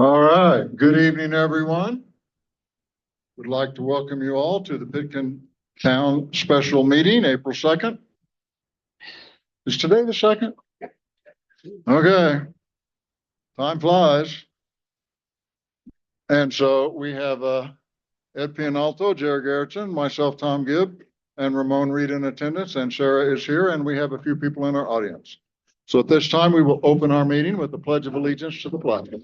All right, good evening, everyone. Would like to welcome you all to the Pitkin Town Special Meeting, April 2nd. Is today the 2nd? Okay, time flies. And so we have Ed Pianalto, Jerry Garrettson, myself, Tom Gibb, and Ramon Reed in attendance, and Sarah is here, and we have a few people in our audience. So at this time, we will open our meeting with the Pledge of Allegiance to the flag.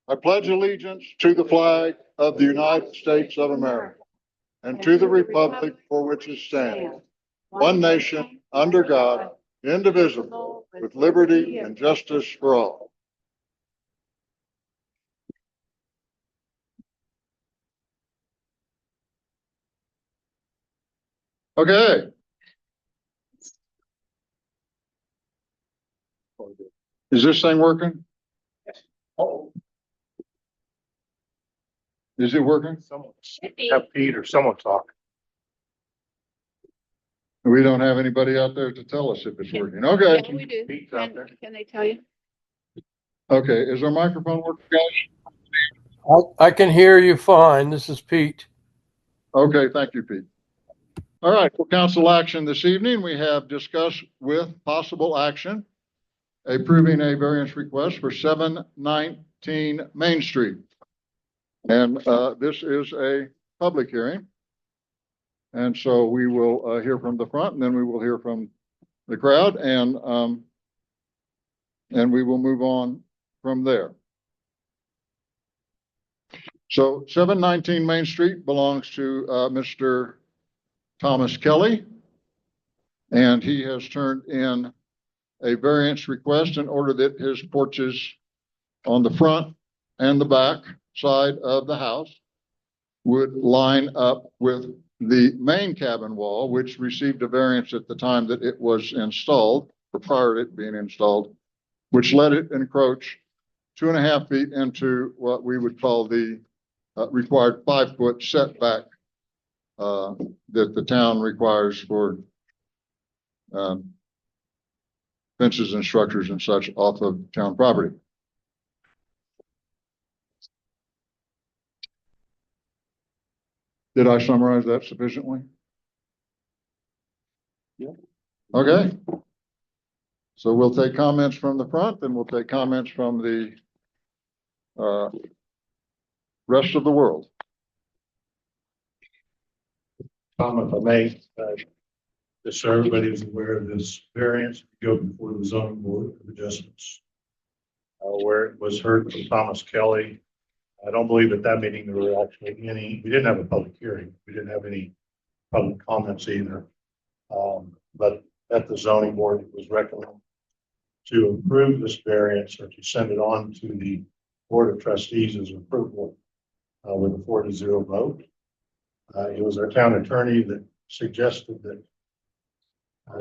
I pledge allegiance to the flag of the United States of America and to the republic for which it stands, one nation, under God, indivisible, with liberty and justice for all. Okay. Is this thing working? Oh. Is it working? Someone have Pete or someone talk. We don't have anybody out there to tell us if it's working. Okay. Yeah, we do. Pete's out there. Can they tell you? Okay. Is our microphone working, guys? I can hear you fine. This is Pete. Okay. Thank you, Pete. All right. For council action this evening, we have discussed with possible action approving a variance request for 719 Main Street. And this is a public hearing. And so we will hear from the front, and then we will hear from the crowd, and we will move on from there. So 719 Main Street belongs to Mr. Thomas Kelly, and he has turned in a variance request in order that his porches on the front and the back side of the house would line up with the main cabin wall, which received a variance at the time that it was installed, or prior to it being installed, which let it encroach 2.5 feet into what we would call the required 5-foot setback that the town requires for fences and structures and such off of town property. Did I summarize that sufficiently? Yeah. Okay. So we'll take comments from the front, and we'll take comments from the rest of the world. Tom, if I may, just so everybody is aware of this variance, go before the zoning board of adjustments, where it was heard from Thomas Kelly. I don't believe at that meeting there were actually we didn't have a public hearing. We didn't have any public comments either. But at the zoning board, it was recommended to approve this variance or to send it on to the Board of Trustees as approval with a 4-0 vote. It was our town attorney that suggested that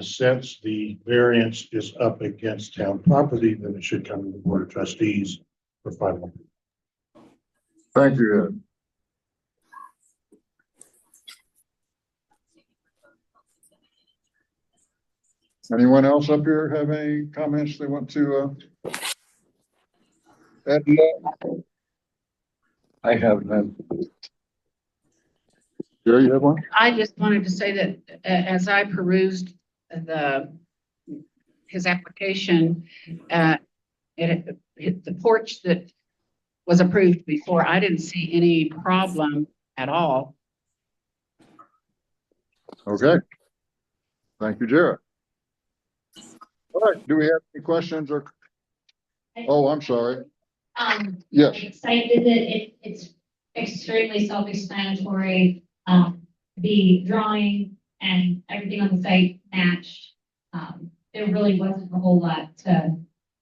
since the variance is up against town property, then it should come to the Board of Trustees for final. Thank you, Ed. Anyone else up here have any comments they want to add to that? I have none. Jerry, you have one? I just wanted to say that as I perused his application, the porch that was approved before, I didn't see any problem at all. Okay. Thank you, Jared. All right. Do we have any questions or? Oh, I'm sorry. Yes. Site visit, it's extremely self-explanatory. The drawing and everything on the site matched. There really wasn't a whole lot to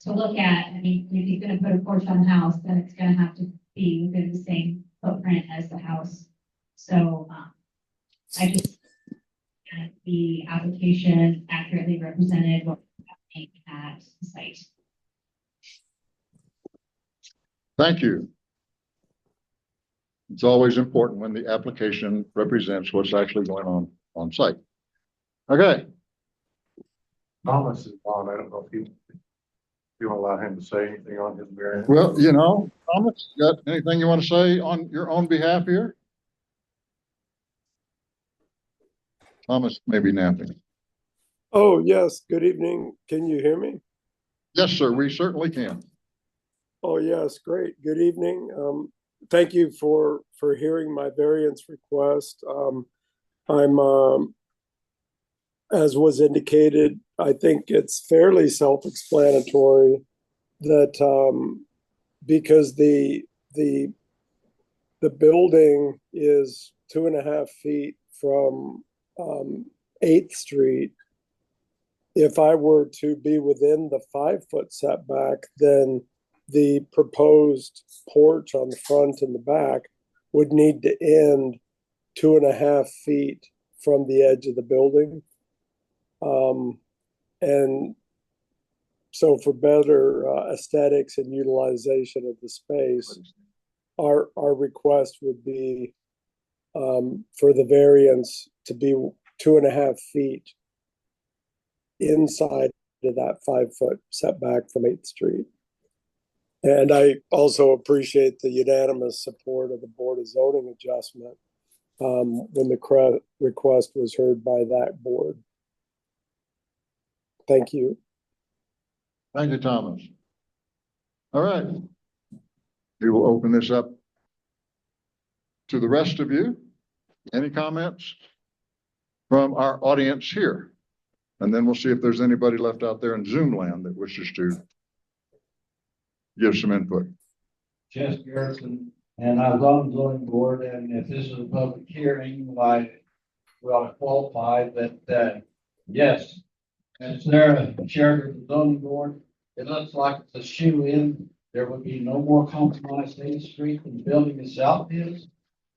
look at. I mean, if he's going to put a porch on the house, then it's going to have to be within the same footprint as the house. So I just the application accurately represented what was happening at the site. Thank you. It's always important when the application represents what's actually going on site. Okay. Thomas is on. I don't know if you want to allow him to say anything on his variance. Well, you know, Thomas, you got anything you want to say on your own behalf here? Thomas may be napping. Oh, yes. Good evening. Can you hear me? Yes, sir, we certainly can. Oh, yes. Great. Good evening. Thank you for hearing my variance request. I'm, as was indicated, I think it's fairly self-explanatory that because the building is 2.5 feet from 8th Street. If I were to be within the 5-foot setback, then the proposed porch on the front and the back would need to end 2.5 feet from the edge of the building. And so for better aesthetics and utilization of the space, our request would be for the variance to be 2.5 feet inside of that 5-foot setback from 8th Street. And I also appreciate the unanimous support of the Board of Zoning Adjustment when the request was heard by that board. Thank you. Thank you, Thomas. All right. We will open this up to the rest of you. Any comments from our audience here? And then we'll see if there's anybody left out there in Zoom land that wishes to give some input. Jess Garrison, and I was on the zoning board, and if this is a public hearing, why we ought to qualify that, yes, as Sarah shared with the zoning board, it looks like it's a shoe-in. There would be no more compromise on 8th Street than the building itself is,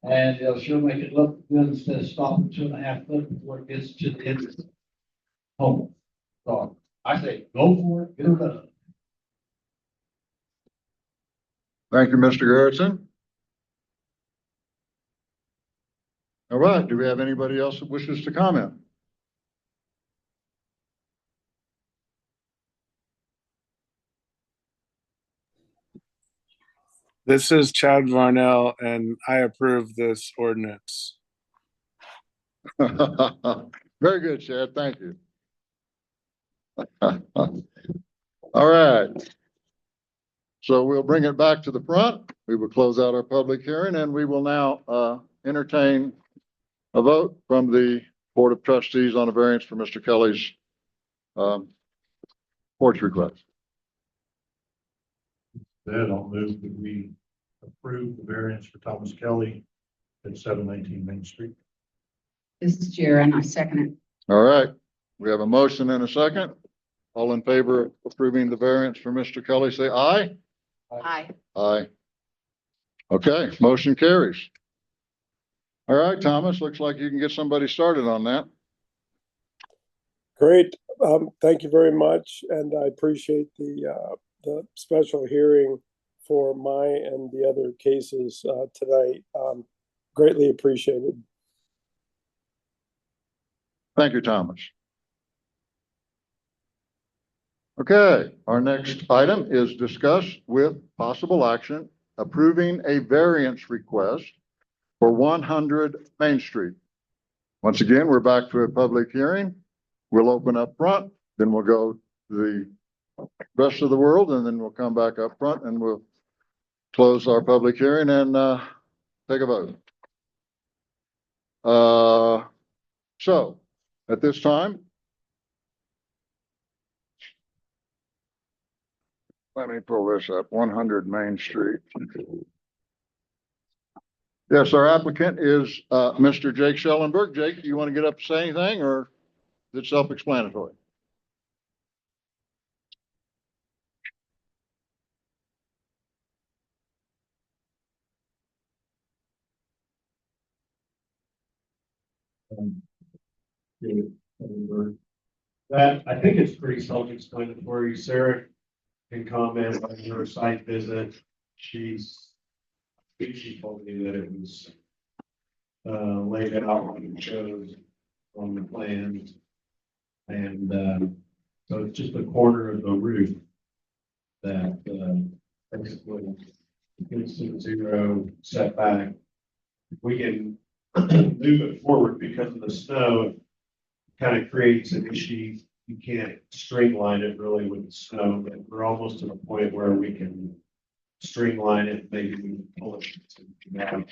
and it'll sure make it look good instead of stopping 2.5 foot before it gets to the end of the home. So I say, go for it, get it done. Thank you, Mr. Garrison. All right, do we have anybody else that wishes to comment? This is Chad Varnell, and I approve this ordinance. Very good, Chad. Thank you. All right. So we'll bring it back to the front. We will close out our public hearing, and we will now entertain a vote from the Board of Trustees on a variance for Mr. Kelly's porch request. Then I'll move that we approve the variance for Thomas Kelly at 719 Main Street. This is Sharon. I second it. All right. We have a motion and a second. All in favor of approving the variance for Mr. Kelly, say aye. Aye. Aye. Okay, motion carries. All right, Thomas, looks like you can get somebody started on that. Great. Thank you very much. And I appreciate the special hearing for my and the other cases tonight. Greatly appreciated. Thank you, Thomas. Okay, our next item is discuss with possible action approving a variance request for 100 Main Street. Once again, we're back to a public hearing. We'll open up front, then we'll go to the rest of the world, and then we'll come back up front and we'll close our public hearing and take a vote. So at this time, let me pull this up, 100 Main Street. Yes, our applicant is Mr. Jake Schellenberg. Jake, do you want to get up to say anything, or is it self-explanatory? That, I think it's pretty self-explanatory. Sarah can comment on her site visit. She told me that it was laid out and shows on the plans. And So it's just a corner of the roof that, basically gets to the 0 setback. We can move it forward because of the snow. It kind of creates an issue. You can't streamline it really with the snow, but we're almost to the point where we can streamline it, maybe we can pull it to now.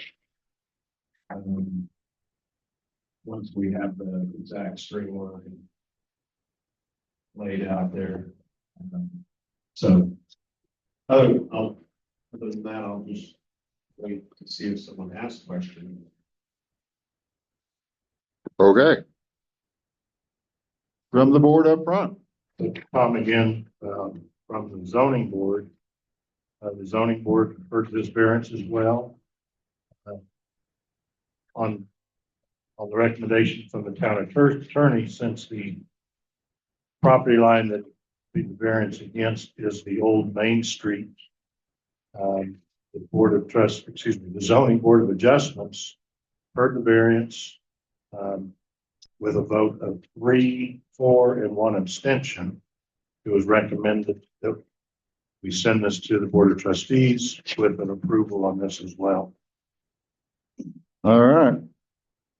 Once we have the exact streamline laid out there. So, other than that, I'll just wait to see if someone has a question. Okay. From the board up front. Tom again, from the zoning board. The zoning board heard this variance as well. On the recommendation from the town attorney, since the property line that the variance against is the old Main Street. The zoning board of adjustments heard the variance, with a vote of 3, 4, and 1 abstention. It was recommended that we send this to the board of trustees with an approval on this as well. All right.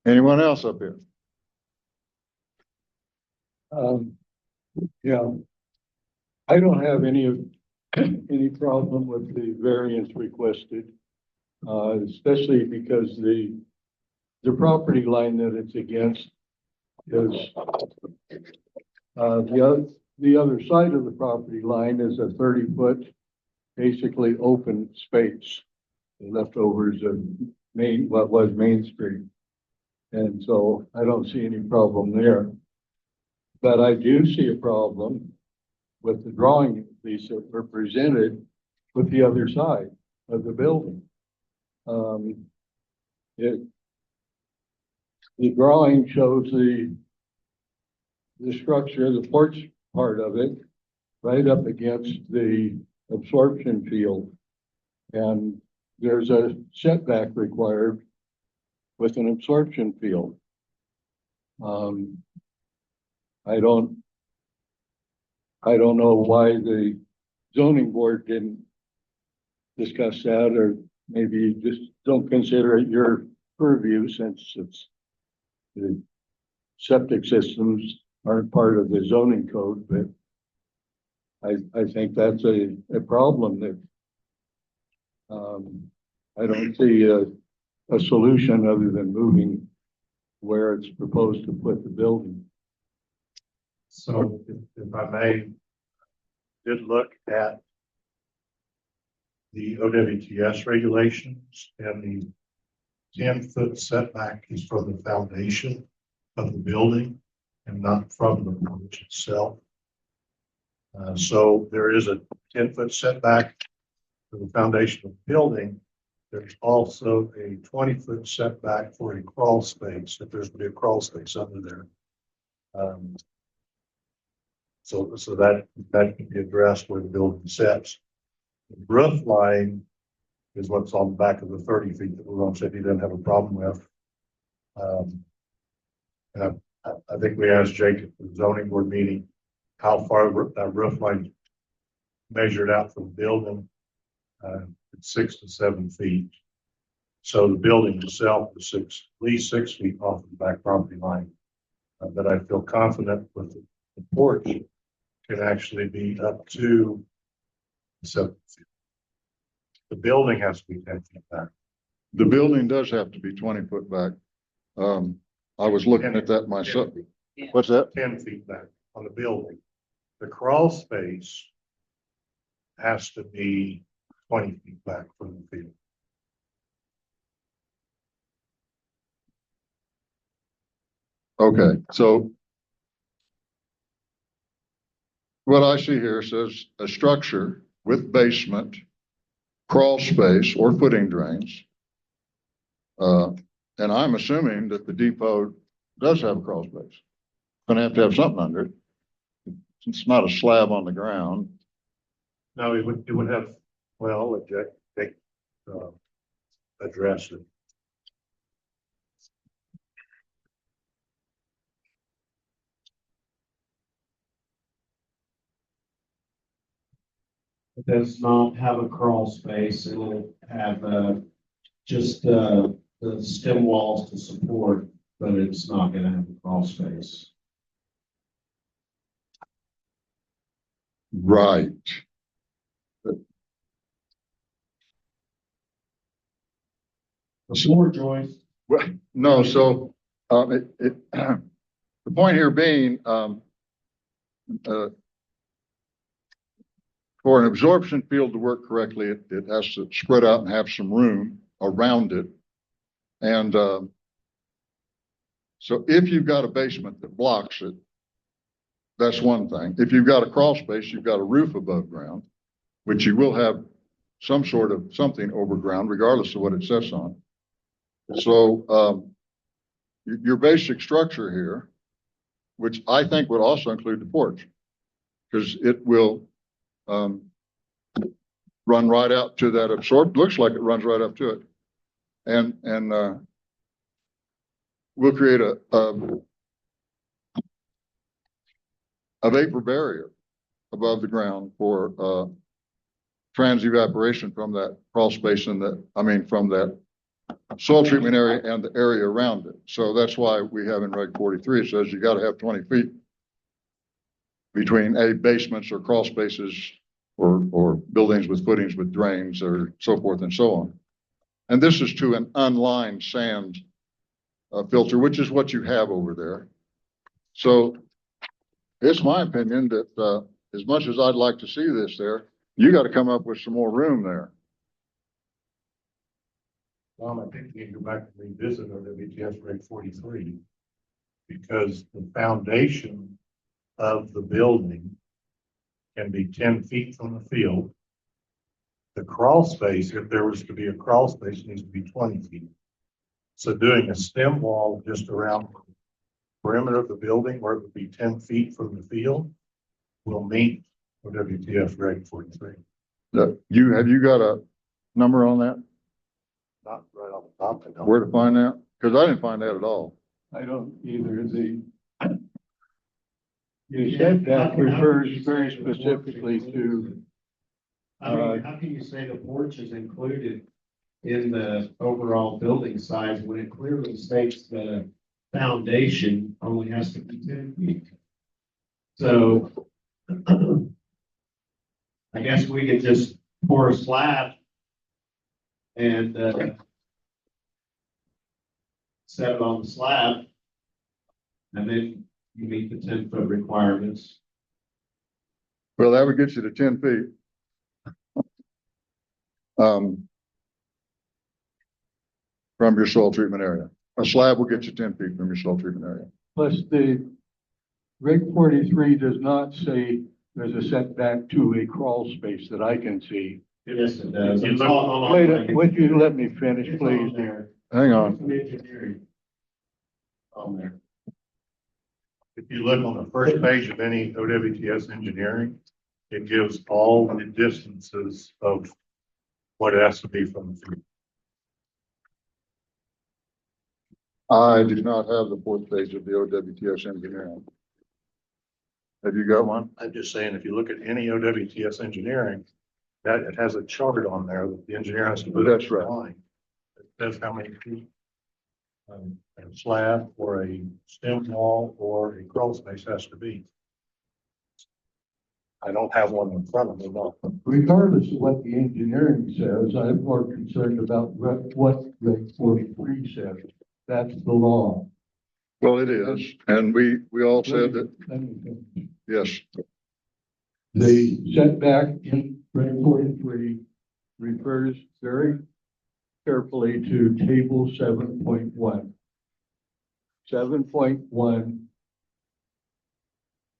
Anyone else up here? Yeah, I don't have any problem with the variance requested, especially because the property line that it's against is the other side of the property line is a 30-foot, basically open space. The leftovers of what was Main Street, and so I don't see any problem there. But I do see a problem with the drawing, these that were presented with the other side of the building. The drawing shows the structure, the porch part of it, right up against the absorption field. And there's a setback required with an absorption field. I don't know why the zoning board didn't discuss that, or maybe you just don't consider it your purview since it's the septic systems aren't part of the zoning code, but I think that's a problem that I don't see a solution other than moving where it's proposed to put the building. So if I may, did look at the OWTS regulations, and the 10-foot setback is from the foundation of the building and not from the porch itself. So there is a 10-foot setback for the foundation of the building. There's also a 20-foot setback for a crawl space, if there's to be a crawl space under there. So that can be addressed where the building sets. The roof line is what's on the back of the 30 feet that Ron said he didn't have a problem with. And I think we asked Jake at the zoning board meeting how far that roof line measured out from the building. It's 6 to 7 feet. So the building itself is at least 6 feet off of the back property line. But I feel confident with the porch can actually be up to 7 feet. The building has to be 10 feet back. The building does have to be 20 foot back. I was looking at that myself. Yeah. What's that? 10 feet back on the building. The crawl space has to be 20 feet back from the field. Okay, so what I see here says a structure with basement, crawl space, or footing drains. And I'm assuming that the depot does have a crawl space. Gonna have to have something under it. It's not a slab on the ground. No, it would have, well, I'll let Jake address it. It does not have a crawl space. It will have, just, the stem walls to support, but it's not gonna have a crawl space. Right. The floor joist. Well, no, so, the point here being, uh, for an absorption field to work correctly, it has to spread out and have some room around it. And, so if you've got a basement that blocks it, that's one thing. If you've got a crawl space, you've got a roof above ground, which you will have some sort of something over ground, regardless of what it sets on. So, your basic structure here, which I think would also include the porch, because it will, run right out to that absorb, looks like it runs right up to it. And we'll create a vapor barrier above the ground for, trans evaporation from that crawl space and from that soil treatment area and the area around it. So that's why we have in Reg 43, it says you got to have 20 feet between basements or crawl spaces or buildings with footings with drains or so forth and so on. And this is to an unlined sand filter, which is what you have over there. So it's my opinion that as much as I'd like to see this there, you got to come up with some more room there. Tom, I think you need to go back and revisit our WTS Reg 43, because the foundation of the building can be 10 feet from the field. The crawl space, if there was to be a crawl space, needs to be 20 feet. So doing a stem wall just around the perimeter of the building, where it would be 10 feet from the field, will meet WTF Reg 43. Have you got a number on that? Not right off the top. I don't. Where to find that? Because I didn't find that at all. I don't either. You said that refers very specifically to, I mean, how can you say the porch is included in the overall building size when it clearly states the foundation only has to be 10 feet? So I guess we could just pour a slab and set it on the slab, and then you meet the 10-foot requirements. Well, that would get you to 10 feet. From your soil treatment area. A slab will get you 10 feet from your soil treatment area. plus the Reg 43 does not say there's a setback to a crawl space that I can see. Yes, it does. You look- Wait, would you let me finish, It's please? on there. Hang on. Engineering. On there. If you look on the first page of any OWTS engineering, it gives all the distances of what it has to be from the field. I do not have the fourth page of the OWTS engineering. Have you got one? I'm just saying, if you look at any OWTS engineering, that it has a chart on there that the engineer has to put. That's up the right. line. It says how many feet a slab or a stem wall or a crawl space has to be. I don't have one in front of me, no. Regardless of what the engineering says, I'm more concerned about what Reg 43 says. That's the law. Well, it is. And we all said that, Let me finish. yes. The setback in Reg 43 refers very carefully to table 7.1. 7.1,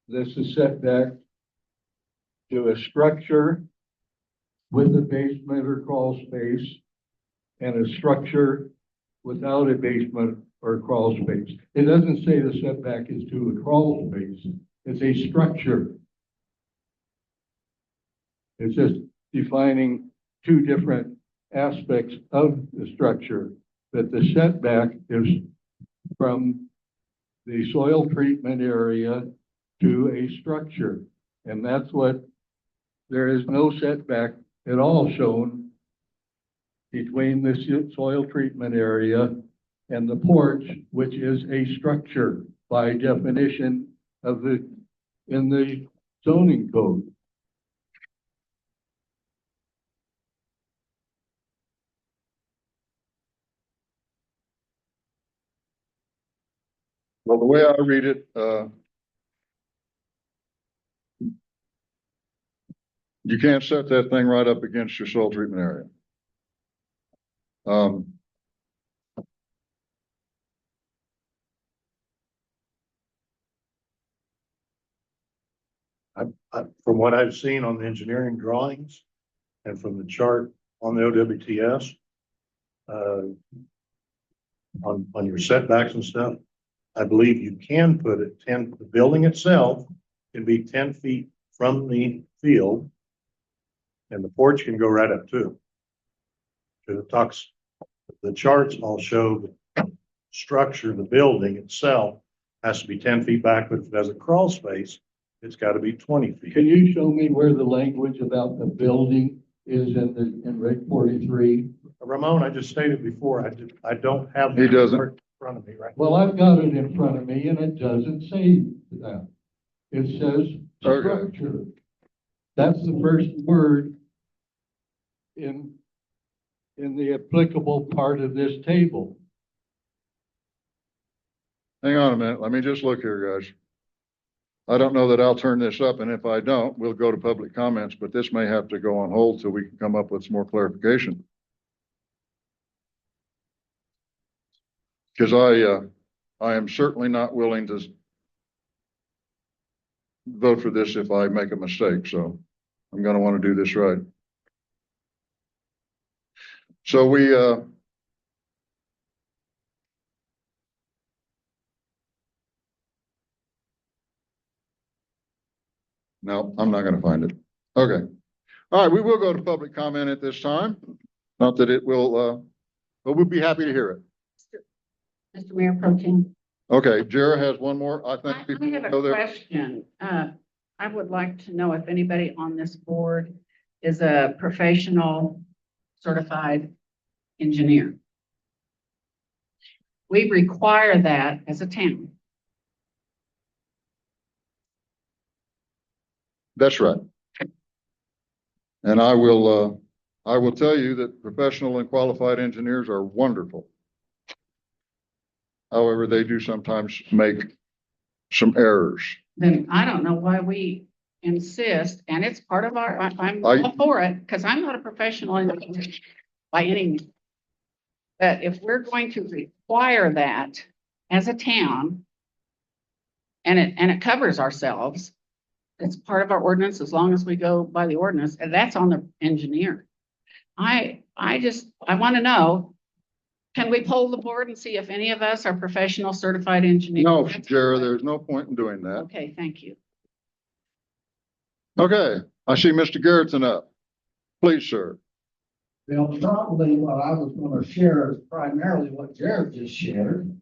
this is setback to a structure with a basement or crawl space and a structure without a basement or crawl space. It doesn't say the setback is to a crawl space. It's a structure. It's just defining two different aspects of the structure, that the setback is from the soil treatment area to a structure. And that's what there is no setback at all shown between the soil treatment area and the porch, which is a structure by definition in the zoning code. Well, the way I read it, you can't set that thing right up against your soil treatment area. From what I've seen on the engineering drawings and from the chart on the OWTS, on your setbacks and stuff, I believe you can put it 10, the building itself can be 10 feet from the field, and the porch can go right up to it. Because it talks, the charts all show the structure, the building itself has to be 10 feet back, but if it has a crawl space, it's got to be 20 feet. Can you show me where the language about the building is in Reg 43? Ramon, I just stated before, I don't have. He doesn't. In front of me, right? Well, I've got it in front of me and it doesn't say that. It says structure. That's the first word in the applicable part of this table. Hang on a minute. Let me just look here, guys. I don't know that I'll turn this up, and if I don't, we'll go to public comments, but this may have to go on hold till we can come up with some more clarification. Because I am certainly not willing to vote for this if I make a mistake, so I'm going to want to do this right. So we, no, I'm not going to find it. Okay. All right, we will go to public comment at this time. Not that it will, but we'd be happy to hear it. Mr. Mayor Pro Tem. Okay, Jara has one more. I I think people have know a there. question. I would like to know if anybody on this board is a professional certified engineer. We require that as a town. That's right. And I will tell you that professional and qualified engineers are wonderful. However, they do sometimes make some errors. Then I don't know why we insist, and it's part of our, I'm all for it, because I'm not a professional engineer by any means. But if we're going to require that as a town, and it covers ourselves, it's part of our ordinance as long as we go by the ordinance, and that's on the engineer. I want to know, can we poll the board and see if any of us are professional certified engineers? No, Jara, there's no point in doing that. Okay, thank you. Okay, I see Mr. Garrettson up. Please, sir. Well, probably what I was gonna share is primarily what Jared just shared.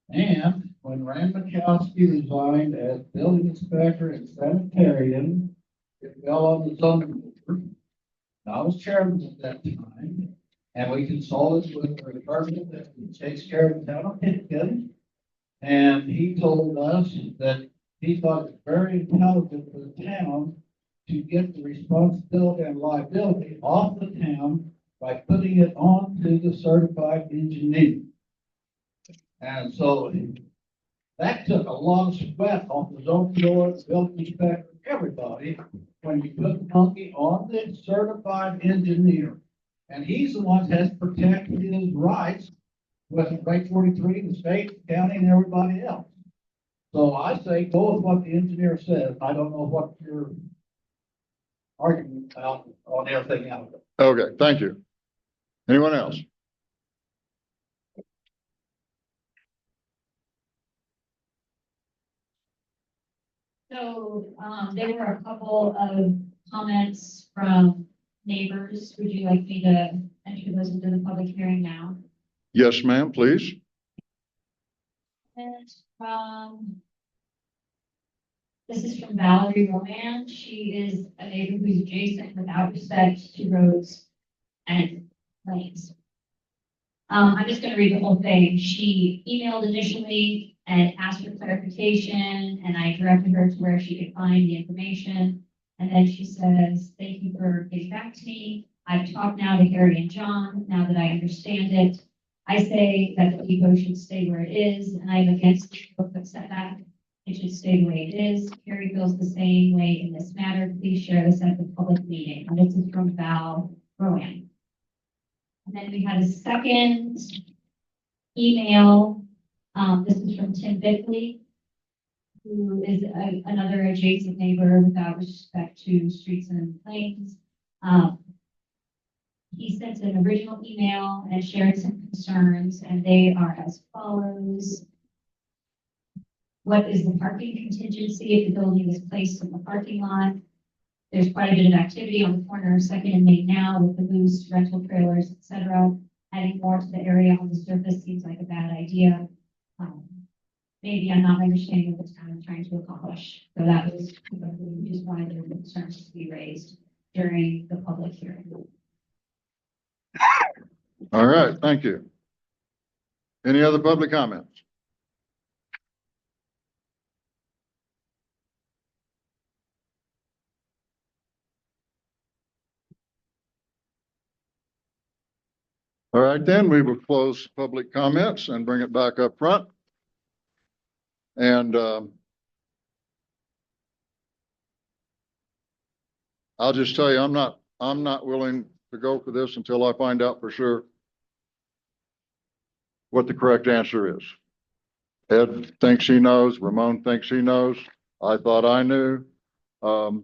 And when Rand Mikowski resigned as building inspector and sanitarian, it fell on the zoning board. I was chairman at that time, and we consulted with the department that takes care of the town of Pitkin. And he told us that he thought it very intelligent for the town to get the responsibility and liability off the town by putting it on to the certified engineer. And so that took a lot of sweat off the zoning board, building inspector, everybody, when you put the monkey on the certified engineer. And he's the one that has protected his rights with Reg 43, the state, the county, and everybody else. So I say go with what the engineer says. I don't know what you're arguing about on everything else. Okay, thank you. Anyone else? So, there were a couple of comments from neighbors. Would you like me to enter those into the public hearing now? Yes, ma'am, please. And from This is from Valerie Roman. She is a neighbor who's adjacent without respect to roads and lanes. I'm just gonna read the whole thing. She emailed initially and asked for clarification, and I directed her to where she could find the information. And then she says, "Thank you for getting back to me. I've talked now to Harry and John, now that I understand it. I say that the depot should stay where it is, and I'm against the 4-foot setback. It should stay the way it is. Harry feels the same way in this matter. Please share this at the public meeting." And this is from Val Rowan. And then we had a second email. This is from Tim Bickley, who is another adjacent neighbor without respect to streets and lanes. He sent an original email and shared some concerns, and they are as follows. What is the parking contingency if the building is placed in the parking lot? There's quite a bit of activity on the corner of Second and Main now with the boost, rental trailers, etc. Adding more to the area on the surface seems like a bad idea. Maybe I'm not understanding what the town is trying to accomplish. So that was, we just wanted the concerns to be raised during the public hearing. All right, thank you. Any other public comments? All right, then we will close public comments and bring it back up front. And I'll just tell you, I'm not willing to go for this until I find out for sure what the correct answer is. Ed thinks he knows, Ramon thinks he knows. I thought I knew. And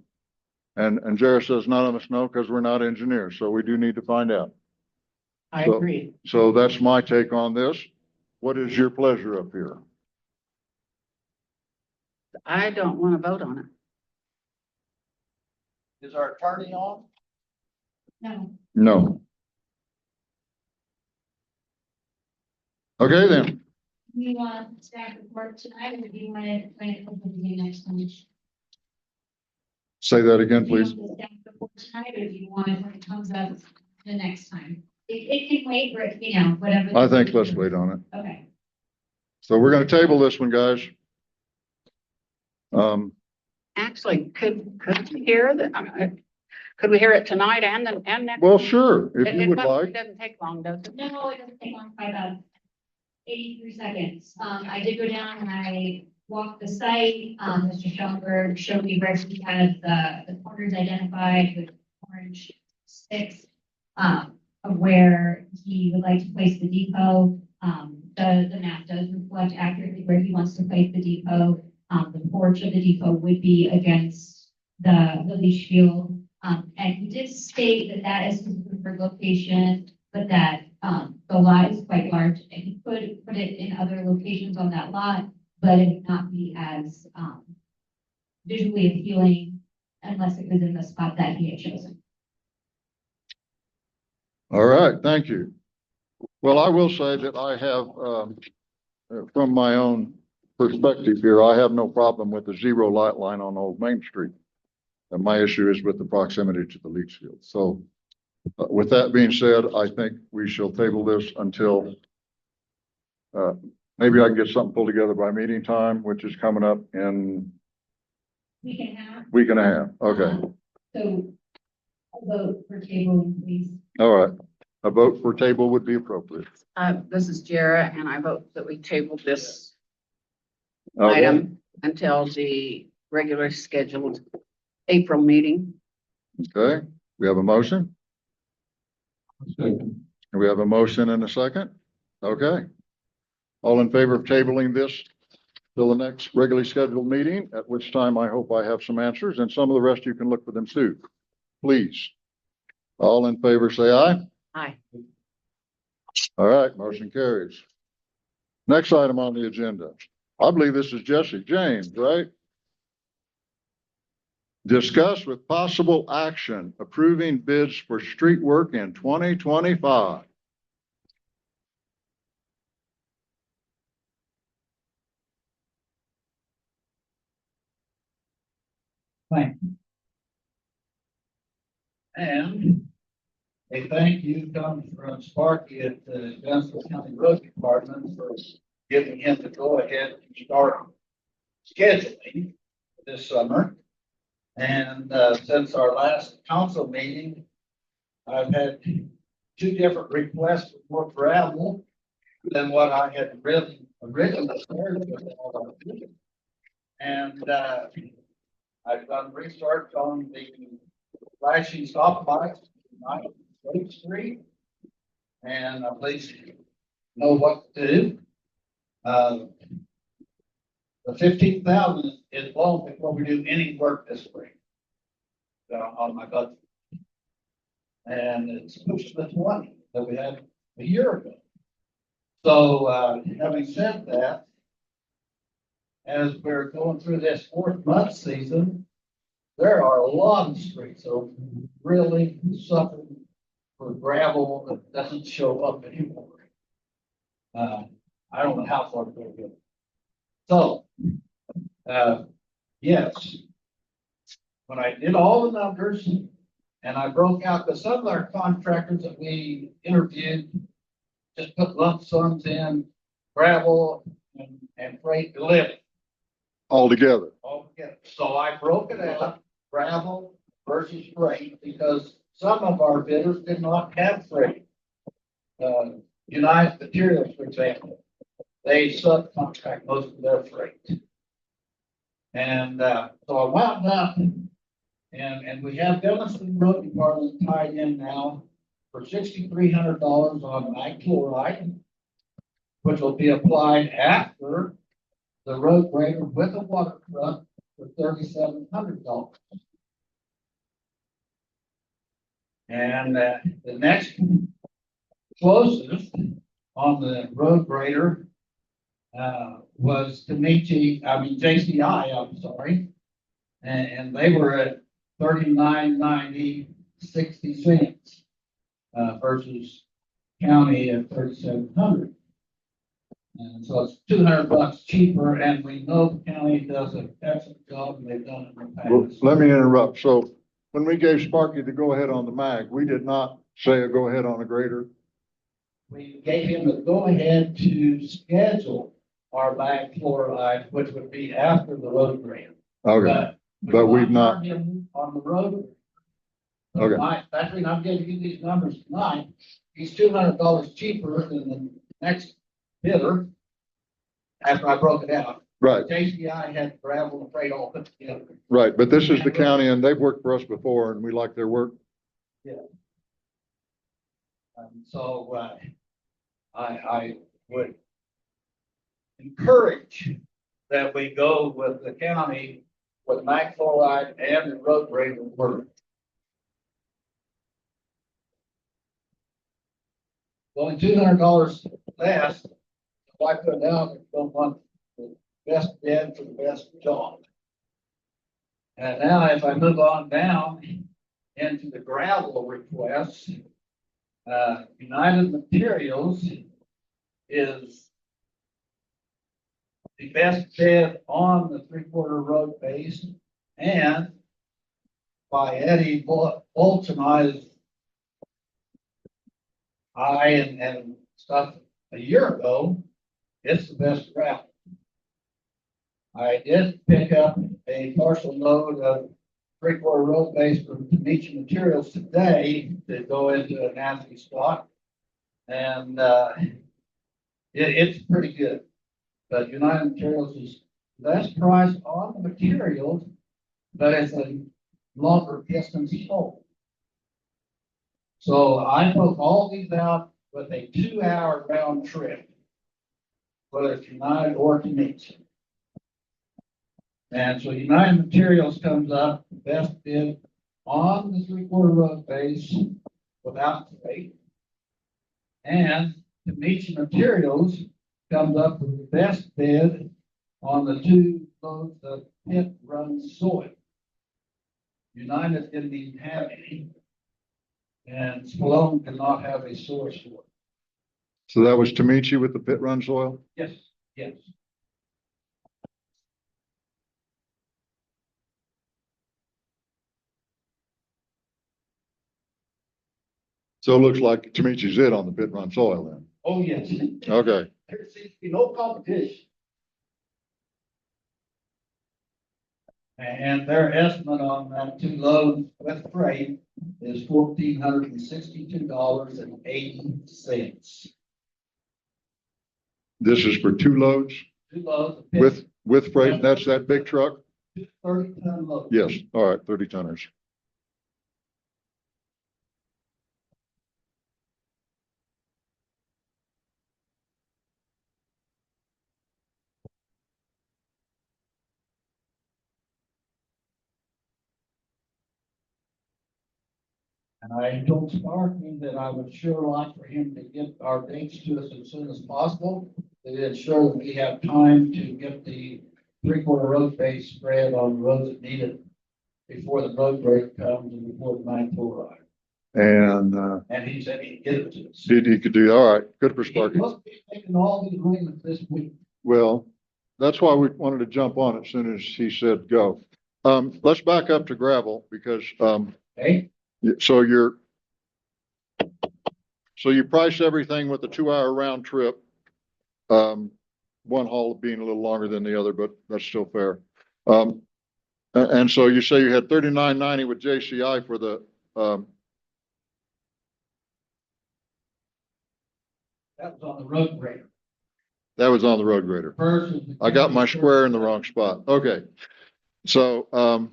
Jared says none of us know because we're not engineers, so we do need to find out. I So- agree. So that's my take on this. What is your pleasure up here? I don't want to vote on it. Is our attorney on? No. No. Okay, then. Do you want staff report tonight, or do you want to bring it over to you next time? Say that again, Do you please. want the staff report tonight, or do you want it when it comes up the next time? It can wait, or, you know, whatever. I think let's wait on it. Okay. So we're going to table this one, guys. Actually, could we hear that? Could we hear it tonight and then, and next? Well, sure, if It you would probably like. doesn't take long, does it? No, it doesn't take long, by about 83 seconds. I did go down and I walked the site. Mr. Schoenberg showed me where he had the corners identified with orange sticks, of where he would like to place the depot. The map does reflect accurately where he wants to place the depot. The porch of the depot would be against the leach field. And he did state that that is his preferred location, but that the lot is quite large and he could put it in other locations on that lot, but it would not be as visually appealing unless it was in the spot that he had chosen. All right, thank you. Well, I will say that I have, from my own perspective here, I have no problem with the zero light line on Old Main Street. And my issue is with the proximity to the leach field. So with that being said, I think we shall table this until maybe I can get something pulled together by meeting time, which is coming up in We can have. week and a half. Okay. So a vote for tabling, please. All right. A vote for table would be appropriate. This is Jara, and I vote that we table this Okay. item until the regular scheduled April meeting. Okay. We have a motion. Second. We have a motion and a second. Okay. All in favor of tabling this till the next regularly scheduled meeting, at which time I hope I have some answers, and some of the rest you can look for them too. Please. All in favor, say aye. Aye. All right, motion carries. Next item on the agenda. I believe this is Jesse James, right? Discuss with possible action approving bids for street work in 2025. Thank you. And a thank you comes from Sparky at the Johnson County Road Department for giving him the go ahead to start scheduling this summer. And since our last council meeting, I've had two different requests for more gravel than what I had really originally started with. And I've done research on the flashing stoplights on 9th Street, and at least know what to do. The 15,000 is long before we do any work this spring on my budget. And it's pushed to the 20 that we had a year ago. So having said that, as we're going through this 4th month season, there are a lot of streets that are really suffering for gravel that doesn't show up anymore. I don't know how far to go. So, yes, when I did all the numbers and I broke out the some of our contractors that we interviewed, just put lump sums in gravel and freight delivery. All together. So I broke it out, gravel versus freight, because some of our bidders did not have freight. United Materials, for example, they subcontract most of their freight. And so I wound up, and we have Denison Road Department tied in now for $6,300 on mag chloride, which will be applied after the road grader with a water truck for $3,700. And the next closest on the road grader was JCI, I'm sorry. And they were at $39.90, 60 cents versus county at $3,700. And so it's $200 cheaper, and we know the county does an excellent job, and they've done it in the past. Well, let me interrupt. So when we gave Sparky the go ahead on the mag, we did not say a go ahead on a grader. We gave him the go ahead to schedule our mag chloride, which would be after the road grant. Okay. But we've not. Him on the road. Okay. That's the reason I'm giving you these numbers tonight. He's $200 cheaper than the next bidder after I broke it out. Right. JCI had gravel and freight all put together. Right. But this is the county, and they've worked for us before, and we like their work. Yeah. So I would encourage that we go with the county with mag chloride and the road grader work. Only $200 less. Why put it out if you don't want the best bid for the best job? And now if I move on down into the gravel requests, United Materials is the best bid on the 3/4 road base, and by Eddie Bolton's eye and stuff a year ago, it's the best gravel. I did pick up a partial load of 3/4 road base from Pitkin Materials today to go into a nasty spot, and it's pretty good. But United Materials is less price on the materials, but it's a longer distance haul. So I broke all these out with a 2-hour round trip, whether it's United or Pitkin. And so United Materials comes up best bid on the 3/4 road base without freight. And Pitkin Materials comes up with the best bid on the 2 loads of pit run soil. United didn't even have any. And Spallone did not have a source for it. So that was Tamichi with the pit run soil? Yes, yes. So it looks like Tamichi's it on the pit run soil then. Oh, yes. Okay. There seems to be no competition. And their estimate on that 2 loads with freight is $1,462.80. This is for 2 loads 2 loads of Pitkin, with freight, and that's that big truck? 30-ton load. Yes, all right, 30 tonners. And I told Sparky that I would sure like for him to get our dates to us as soon as possible. To ensure that we have time to get the 3/4 road base spread on the roads that need it before the road break comes and before the 9/4 ride. And And he said he'd get it to us. he could do, all right, good for He Sparky. must be making all the agreements this week. Well, that's why we wanted to jump on it as soon as he said go. Let's back up to gravel because, Okay? so you price everything with a 2-hour round trip. One haul being a little longer than the other, but that's still fair. And so you say you had $39.90 with JCI for the, That was on the road break. that was on the road grader. First was the I got my county square in the service. wrong spot. Okay. So,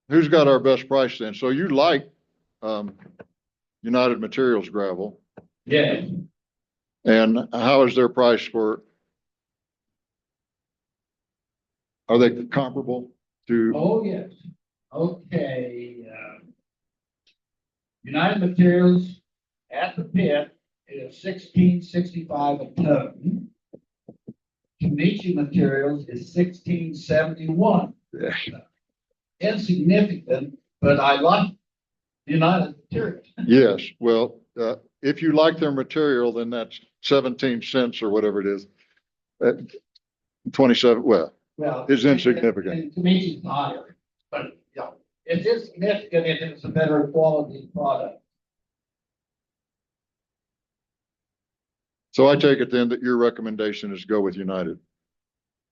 who's got our best price then? So you like, United Materials gravel, Yeah, and how is their price for? Are they comparable to? oh, yes. Okay, United Materials at the pit is $16.65 a ton. Kamichi Materials is $16.71. Yeah. Insignificant, but I like United Materials. Yes, well, if you like their material, then that's 17 cents or whatever it is. 27, well, Well, it's insignificant. And Kamichi's higher, but yeah, it's insignificant if it's a better quality product. So I take it then that your recommendation is go with United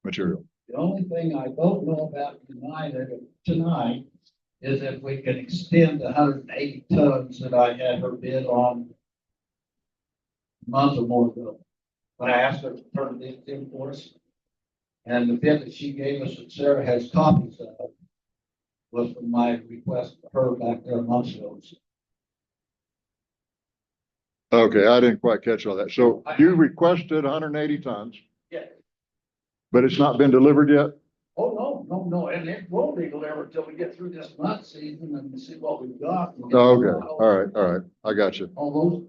Material. The only thing I don't know about United tonight is if we can extend the 180 tons that I had her bid on a month or more ago. When I asked her to turn this in for us. And the bid that she gave us, that Sarah has copies of, was from my request to her back there a month ago. Okay, I didn't quite catch all that. So you requested 180 tons, Yeah. but it's not been delivered yet? Oh, no, and it won't be delivered until we get through this nut season and see what we've got. Oh, okay, all right, I got you. All those.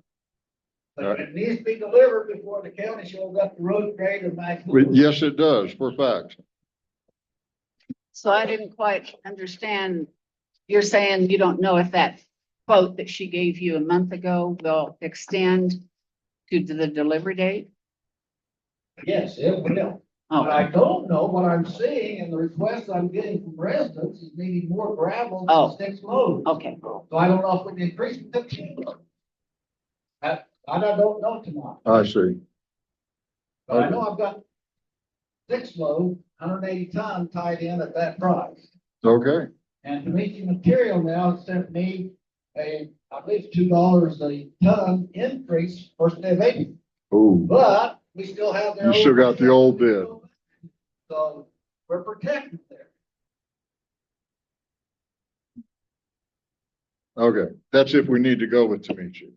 But it needs to be delivered before the county shows up the road grade and max. Yes, it does, for a fact. So I didn't quite understand. You're saying you don't know if that quote that she gave you a month ago will extend to the delivery date? Yes, it will. But I don't know what I'm seeing and the requests I'm getting from residents is needing more gravel Oh. than 6 loads. Okay. So I don't know if we can increase it to 10 loads. I don't know tonight. I see. But I know I've got 6 loads, 180 ton tied in at that price. Okay, And to meet the material now sent me I believe $2 a ton increase first day of April. ooh, But we still have their. You still got the old bid. So we're protected there. okay, that's if we need to go with Tamichi.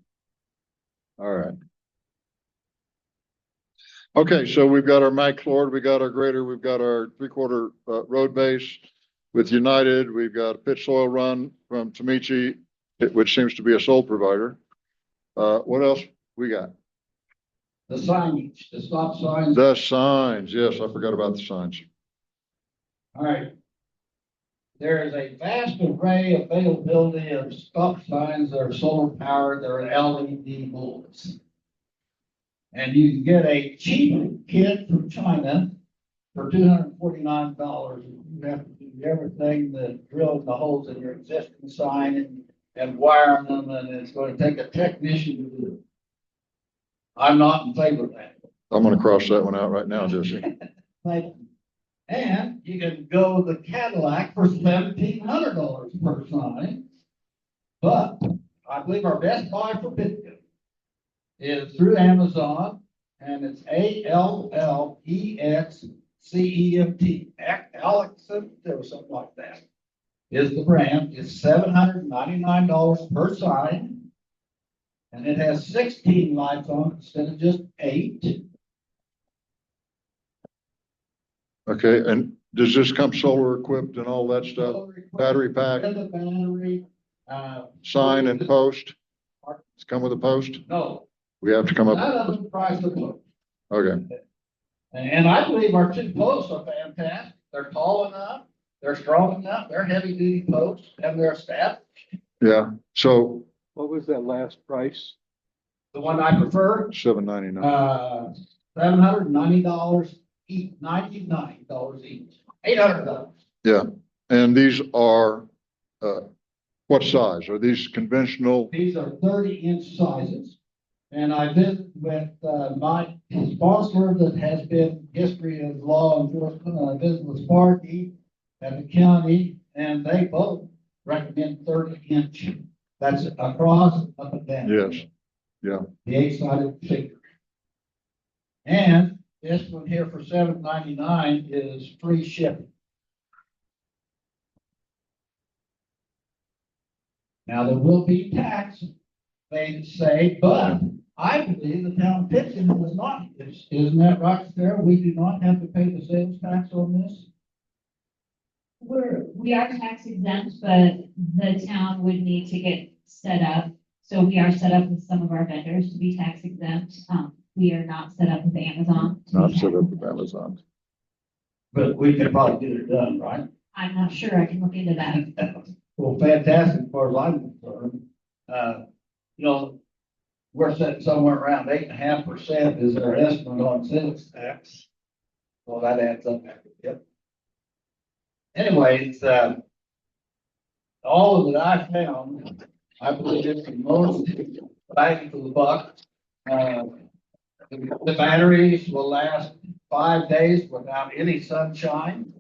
All right. Okay, so we've got our Mac Lord, we got our grader, we've got our 3/4 road base with United, we've got a pit soil run from Tamichi, which seems to be a sole provider. What else we got? The signage, the stop signs. The signs, yes, I forgot about the signs. All right. There is a vast array of availability of stop signs that are solar powered, they're LED bulbs. And you can get a cheap kit from China for $249. You have to do everything, the drill the holes in your existing sign and and wiring them, and it's gonna take a technician to do it. I'm not in favor of that. I'm gonna cross that one out right now, Jesse. Like, and you can go the Cadillac for $1,700 per sign. But I believe our best buy for Pitkin is through Amazon, and it's ALLEXCEMT, Alexent, or something like that. Is the brand, it's $799 per sign. And it has 16 lights on it instead of just 8. Okay, and does this come solar equipped and all that stuff? Battery pack, With a battery, sign and post? It's come with a post? no, We have to come none up, of the price of it. okay, And I believe our 2 posts are fantastic. They're tall enough, they're strong enough, they're heavy duty posts, and they're established. yeah, so What was that last price? The one I prefer, $799. $790 each, $99 each, $800. Yeah, and these are, what size? Are these conventional? These are 30-inch sizes. And I visited with my sponsor that has been history of law enforcement. I visited with Sparky at the county, and they both recommend 30-inch. That's across, up and down. Yes, yeah. The 8-sided figure. And this one here for $799 is free shipping. Now, there will be tax, they say, but I believe the town of Pitkin does not. Isn't that right, Sarah? We do not have to pay the sales tax on this? We are tax exempt, but the town would need to get set up. So we are set up with some of our vendors to be tax exempt. We are not set up with Amazon. Not set up with Amazon. But we can probably get it done, right? I'm not sure. I can look into that. Well, fantastic, as far as I'm concerned. You know, we're sitting somewhere around 8.5% is our estimate on sales tax. Well, that adds up after, yep. Anyways, all of it I found, I believe it's the most bang for the buck. The batteries will last 5 days without any sunshine.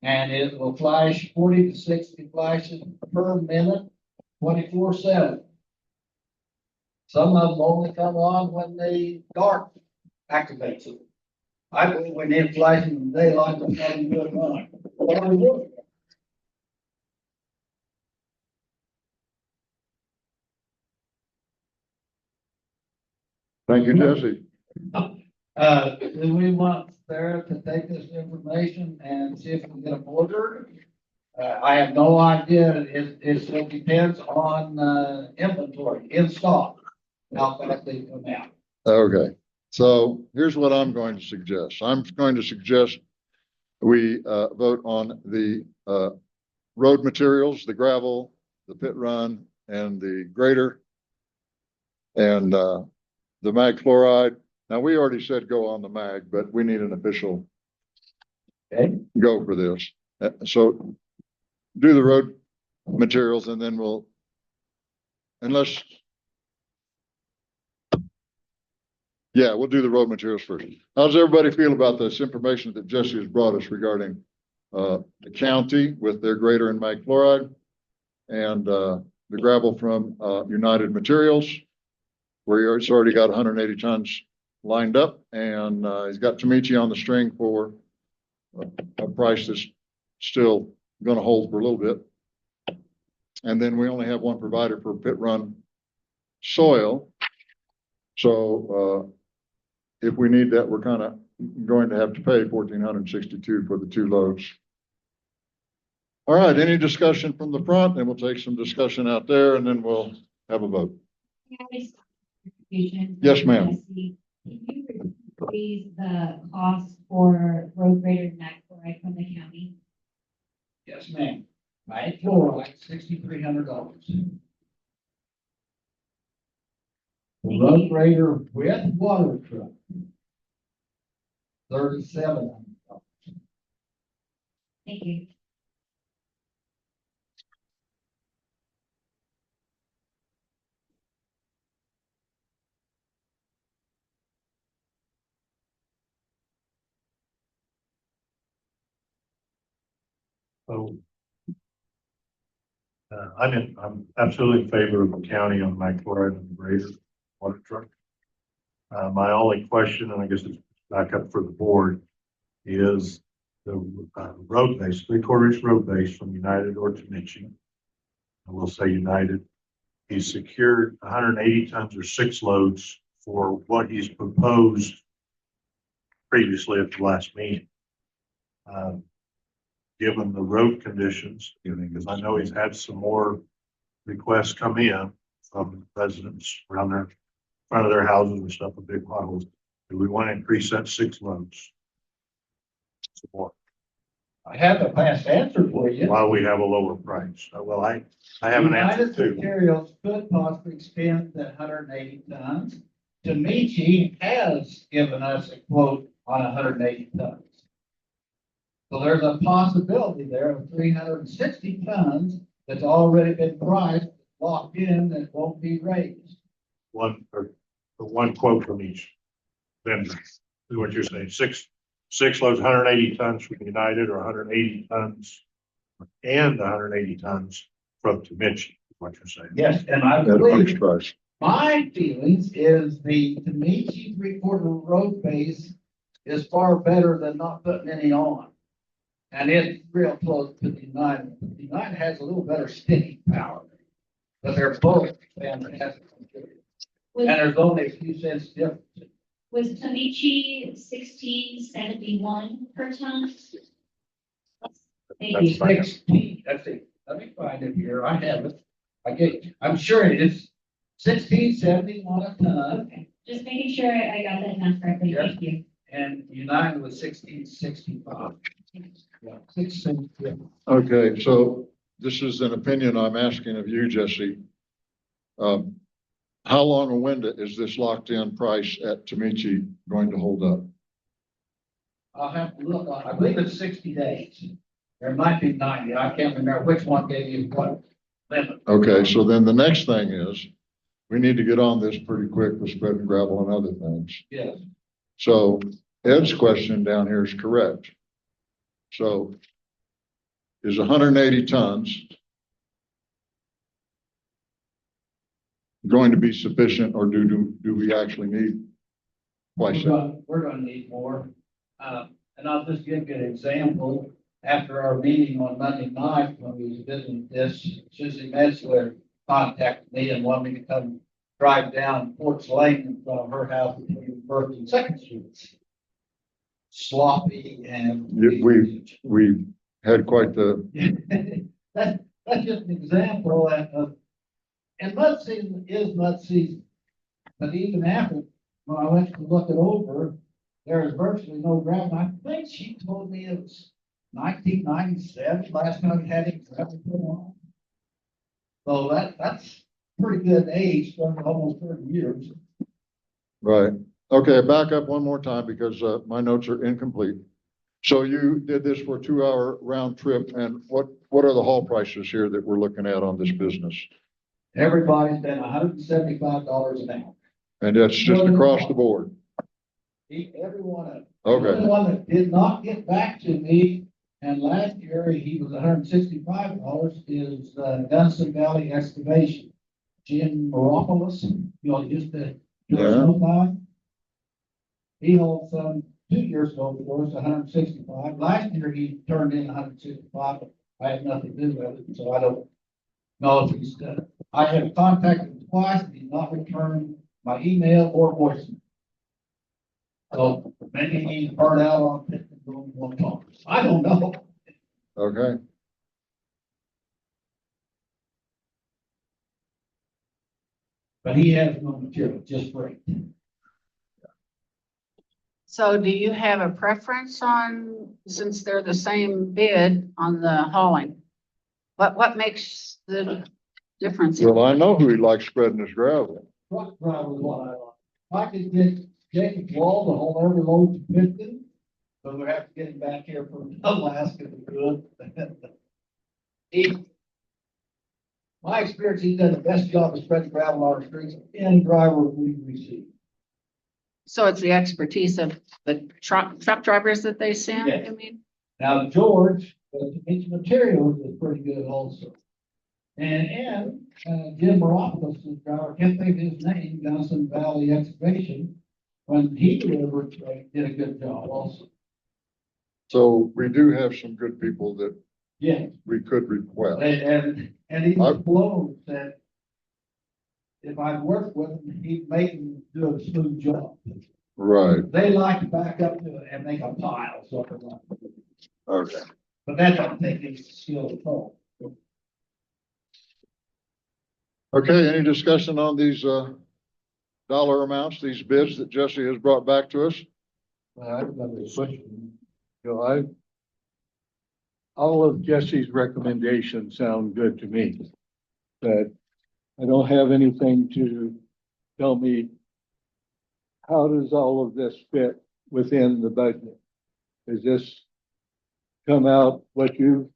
And it will flash 40 to 60 flashes per minute, 24/7. Some of them only come on when the dark activates them. I believe we need flashing in the daylight, but not in good night. Thank you, Jesse. Do we want Sarah to take this information and see if we can get them ordered? I have no idea. It still depends on, inventory in stock, how fast they come out. Okay, so here's what I'm going to suggest. I'm going to suggest we vote on the road materials, the gravel, the pit run, and the grader, and the mag chloride. Now, we already said go on the mag, but we need an official go for this. So do the road materials, and then we'll, unless, yeah, we'll do the road materials first. How does everybody feel about this information that Jesse has brought us regarding the county with their grader and mag chloride, and the gravel from United Materials, where it's already got 180 tons lined up, and he's got Tamichi on the string for a price that's still going to hold for a little bit. And then we only have one provider for pit run soil. So if we need that, we're kind of going to have to pay $1,462 for the 2 loads. All right, any discussion from the front? And we'll take some discussion out there, and then we'll have a vote. Yes, ma'am. Can you raise the cost for road grader and mag chloride from the county? Yes, ma'am. Mag chloride, $6,300. The road grader with water truck, $3,700. Thank you. So I'm absolutely in favor of the county on my chloride and the grader water truck. My only question, and I guess it's back up for the board, is the road base, 3/4 inch road base from United or Tamichi. I will say United. He's secured 180 tons or 6 loads for what he's proposed previously at the last meeting. Given the road conditions, because I know he's had some more requests come in from residents around their front of their houses and stuff with big potholes. Do we want to increase that 6 loads? Some more. I have a fast answer for you. While we have a lower price. Well, I have an answer United too. Materials could possibly expand that 180 tons. Tamichi has given us a quote on 180 tons. So there's a possibility there of 360 tons that's already been priced, locked in, that won't be raised. One quote from each vendor. Is what you're saying. Six loads, 180 tons from United, or 180 tons and 180 tons from Tamichi, is what you're saying. Yes, and I At a believe fixed price. my feelings is the Tamichi 3/4 road base is far better than not putting any on. And it's real close to the United. The United has a little better sticking power, but they're both fantastic. And there's only a few cents difference. Was Tamichi 1671 per ton? Maybe. That's fine. 16, let's see, let me find it here, I have it. I'm sure it is 1671 a ton, Okay, just making sure I got that down correctly. Yes. Thank you. and United was 1665. Yeah, 6 cents difference. Okay, so this is an opinion I'm asking of you, Jesse. How long a window is this locked-in price at Tamichi going to hold up? I'll have to look on, I believe it's 60 days. There might be 90, I can't remember which one gave you what limit. Okay, so then the next thing is, we need to get on this pretty quick with spreading gravel and other things. Yes, So Ed's question down here is correct. So is 180 tons going to be sufficient, or do we actually need twice that? we're gonna need more. And I'll just give you an example. After our meeting on Monday night, when we was visiting this, Susie Metzler contacted me and wanted me to come drive down Porch Lane in front of her house between First and Second Streets. Sloppy and. We had quite the, That's just an example of, and mud season is mud season. But even after, when I went to look it over, there is virtually no gravel. I think she told me it was 1997, last time we had any gravel put on. So that's pretty good age, for almost 30 years. right. Okay, back up one more time because my notes are incomplete. So you did this for a 2-hour round trip, and what are the haul prices here that we're looking at on this business? Everybody's been $175 an hour. And that's just across the board. Everyone of them. Okay. The only one that did not get back to me, and last year he was $165, is Gunnison Valley Excavation. Jim Moropoulos, used to do a Yeah. snowplow. He hauled some 2 years ago for us, 165. Last year he turned in 165, but I had nothing to do with it, so I don't know if he's done it. I have contacted him twice, and he's not returned my email or voicemail. So maybe he's burned out on Pitkin going one talk. I don't know. Okay. But he has no material, just freight. So do you have a preference on, since they're the same bid on the hauling? What makes the difference? Well, I know who he likes spreading his gravel. Truck driver is what I like. I could get Jacob Wall to haul every load to Pitkin, but we have to get him back here from Alaska to do it. My experience, he's done the best job of spreading gravel on our streets of any driver we've received. So it's the expertise of the truck drivers that they send, Yes. I mean? Now, George, But its materials is pretty good also. Jim Moropoulos, I can't think of his name, Johnson Valley Excavation, when he delivered, did a good job also. So we do have some good people that Yeah, we could request. and he blows that if I'd worked with him, he'd make him do a smooth job. Right, They like to back up to it and make a pile, so. okay. But that don't take any skill at all. Okay, any discussion on these, dollar amounts, these bids that Jesse has brought back to us? I've got a question. You know, all of Jesse's recommendations sound good to me. But I don't have anything to tell me, how does all of this fit within the budget? Does this come out what you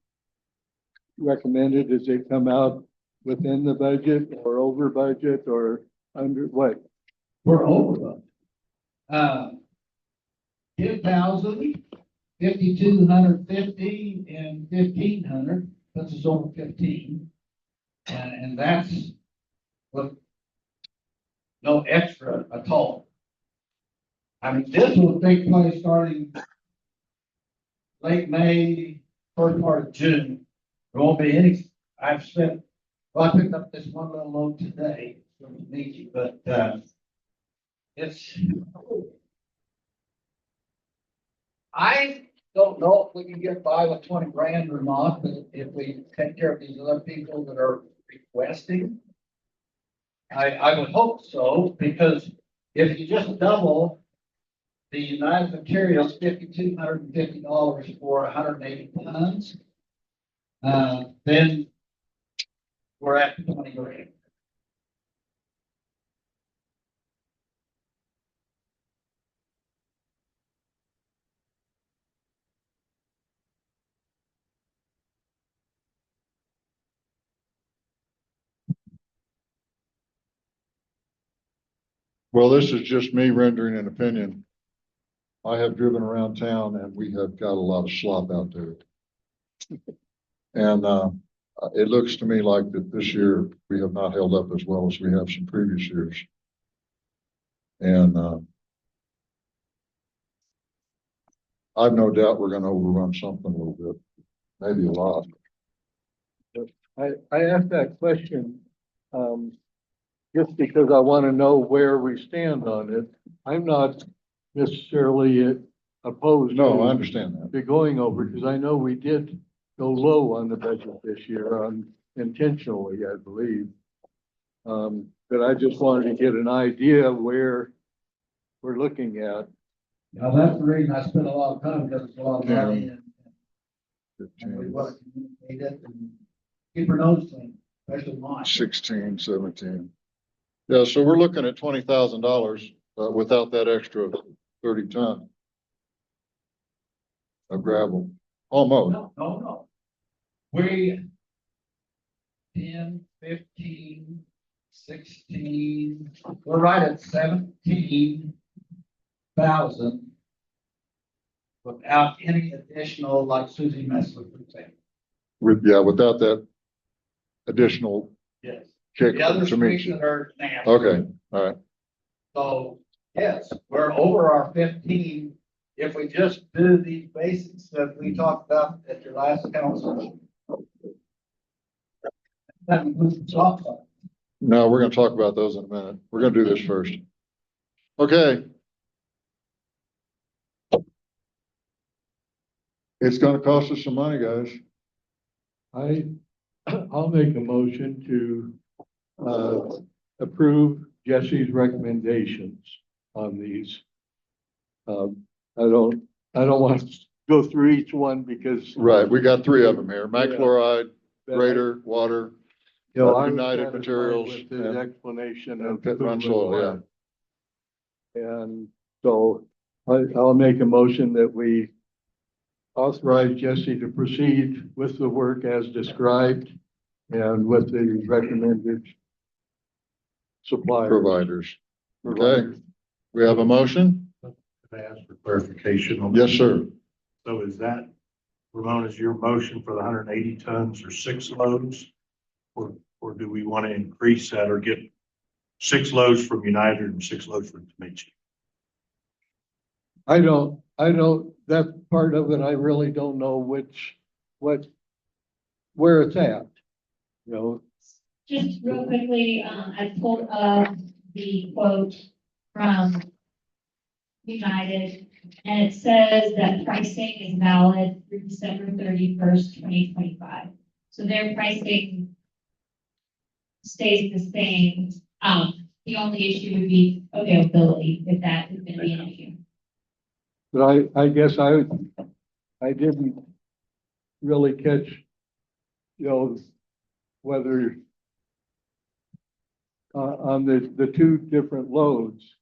recommended? Does it come out within the budget or over budget or under what? We're over them. 10,000, 5,250 and 1,500, puts us over 15. And that's with no extra at all. I mean, this will take place starting late May, first part of June. There won't be any, I picked up this one little load today from the meeting, but, I don't know if we can get by with 20 grand or not, but if we take care of these other people that are requesting, I would hope so, because if you just double the United Materials $5,250 for 180 tons, then we're at 20 grand. Well, this is just me rendering an opinion. I have driven around town and we have got a lot of slop out there. And, it looks to me like that this year we have not held up as well as we have some previous years. And, I've no doubt we're gonna overrun something a little bit, maybe a lot. I asked that question, just because I want to know where we stand on it. I'm not necessarily opposed No, I understand that. to going over, because I know we did go low on the budget this year, intentionally, I believe. But I just wanted to get an idea of where we're looking at. Now, that's the reason I spent a lot of time, because it's a lot of money and we 15, want to communicate it and keep our nose clean, especially mine. 16, 17. Yeah, so we're looking at $20,000, without that extra 30 ton of gravel, almost. No. We 10, 15, 16, we're right at 17,000 without any additional, like Susie Messler, for example. Without that additional Yes. kick The other to streets me. that are nasty. Okay, all right. So, yes, we're over our 15. If we just do these basics that we talked about at your last council. That includes the softball. No, we're gonna talk about those in a minute. We're gonna do this first. Okay. It's gonna cost us some money, guys. I'll make a motion to approve Jesse's recommendations on these. I don't want to go through each one because. Right, we got 3 of them here. Mac Yeah. chloride, but grader, water, I was United satisfied Materials with his and- explanation and of pit run who soil, we yeah. are. And so I'll make a motion that we authorize Jesse to proceed with the work as described and with the recommended suppliers. Providers. Okay, we have a motion? Can I ask for clarification on? Yes, sir. So is that Ramon, is your motion for the 180 tons or 6 loads? Or do we want to increase that or get 6 loads from United and 6 loads from Tomichi? I don't, that part of it, I really don't know where it's at. You know, Just real quickly, I pulled up the quote from United, and it says that pricing is valid through December 31st, 2025. So their pricing stays the same. The only issue would be availability, if that is gonna be an issue. but I guess I didn't really catch, you know, whether on the two different loads,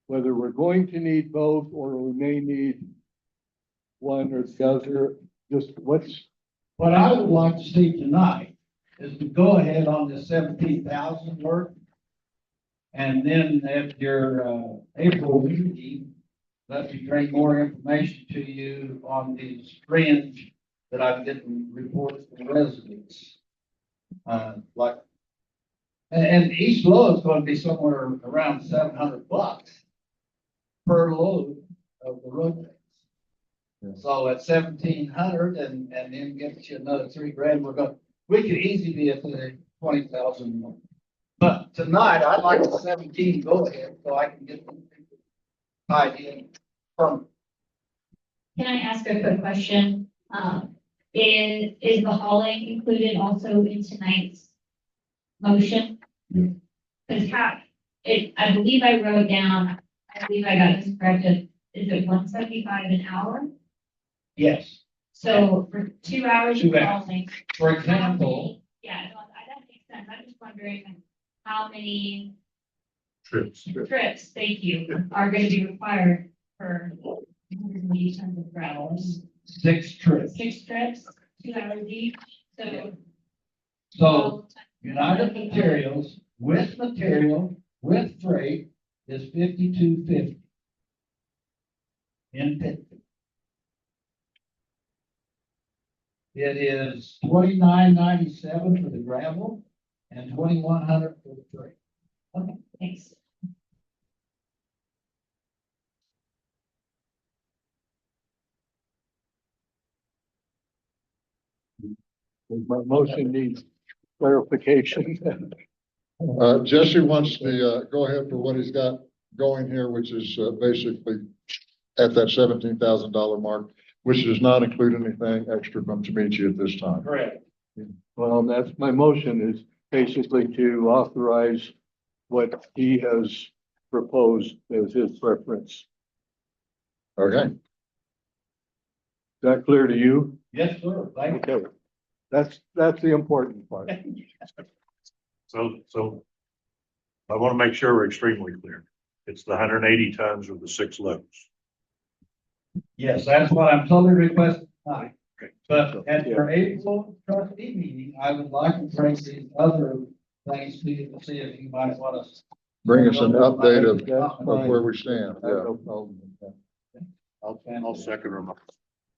whether we're going to need both or we may need one or the other, just What I would like to see tonight is to go ahead on the 17,000 work. And then at your, April meeting, let me bring more information to you on these fringe that I'm getting reports from residents. And each load is going to be somewhere around $700 per load of the road base. So at 1,700 and then get you another $3,000, we could easily be at the 20,000 more. But tonight, I'd like the 17 go ahead so I can get them tied in from. Can I ask a quick question? Is the hauling included also in tonight's motion? Because I believe I wrote down, I believe I got this corrected, is it 175 an hour? Yes. So for 2 hours of 2 hours. hauling. For example, Yeah, no, that makes sense. I'm just wondering how many Trips. trips, thank you, are gonna be required for 180 tons of gravel? 6 trips. 6 trips, 2 hours each, so. So United Materials with material, with freight is $52.50 in Pitkin. It is $29.97 for the gravel and $2,100 for the freight. Okay, thanks. my motion needs clarification. Jesse wants to, go ahead for what he's got going here, which is, basically at that $17,000 mark, which does not include anything extra from Tomichi at this time. Correct. Well, that's my motion is basically to authorize what he has proposed as his preference. Okay, Is that clear to you? Yes, sir. Thank you. Okay. That's the important part. So I want to make sure we're extremely clear. It's the 180 tons or the 6 loads. Yes, that's what I'm totally requesting tonight. Okay. But at your April trustee meeting, I would like to bring these other things to you to see if you might want to. bring us an update of where we stand. I have Yeah. no problem with that. I'll second Ramon.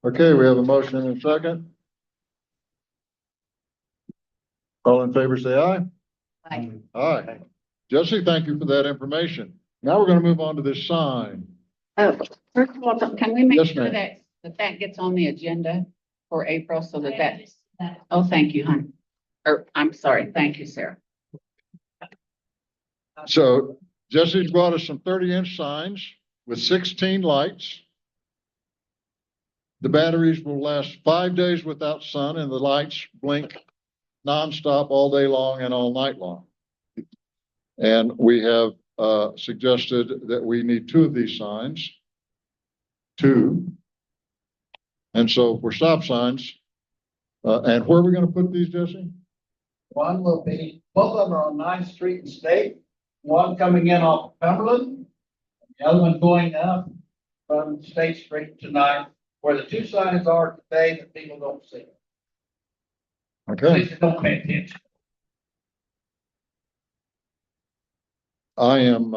Okay, we have a motion and a second. All in favor, say aye. Aye. Aye. Jesse, thank you for that information. Now we're going to move on to this sign. Oh, first of all, can we make Yes, sure ma'am. that gets on the agenda for April so oh, thank you, hon. Or, I'm sorry, thank you, Sarah. So Jesse's brought us some 30-inch signs with 16 lights. The batteries will last 5 days without sun, and the lights blink nonstop all day long and all night long. And we have suggested that we need 2 of these signs. 2. And so for stop signs, and where are we going to put these, Jesse? One will be, both of them are on 9th Street and State. One coming in off Cumberland, the other one going up from State Street tonight, where the 2 signs are today that people don't see. At Okay, least they don't pay attention. I am,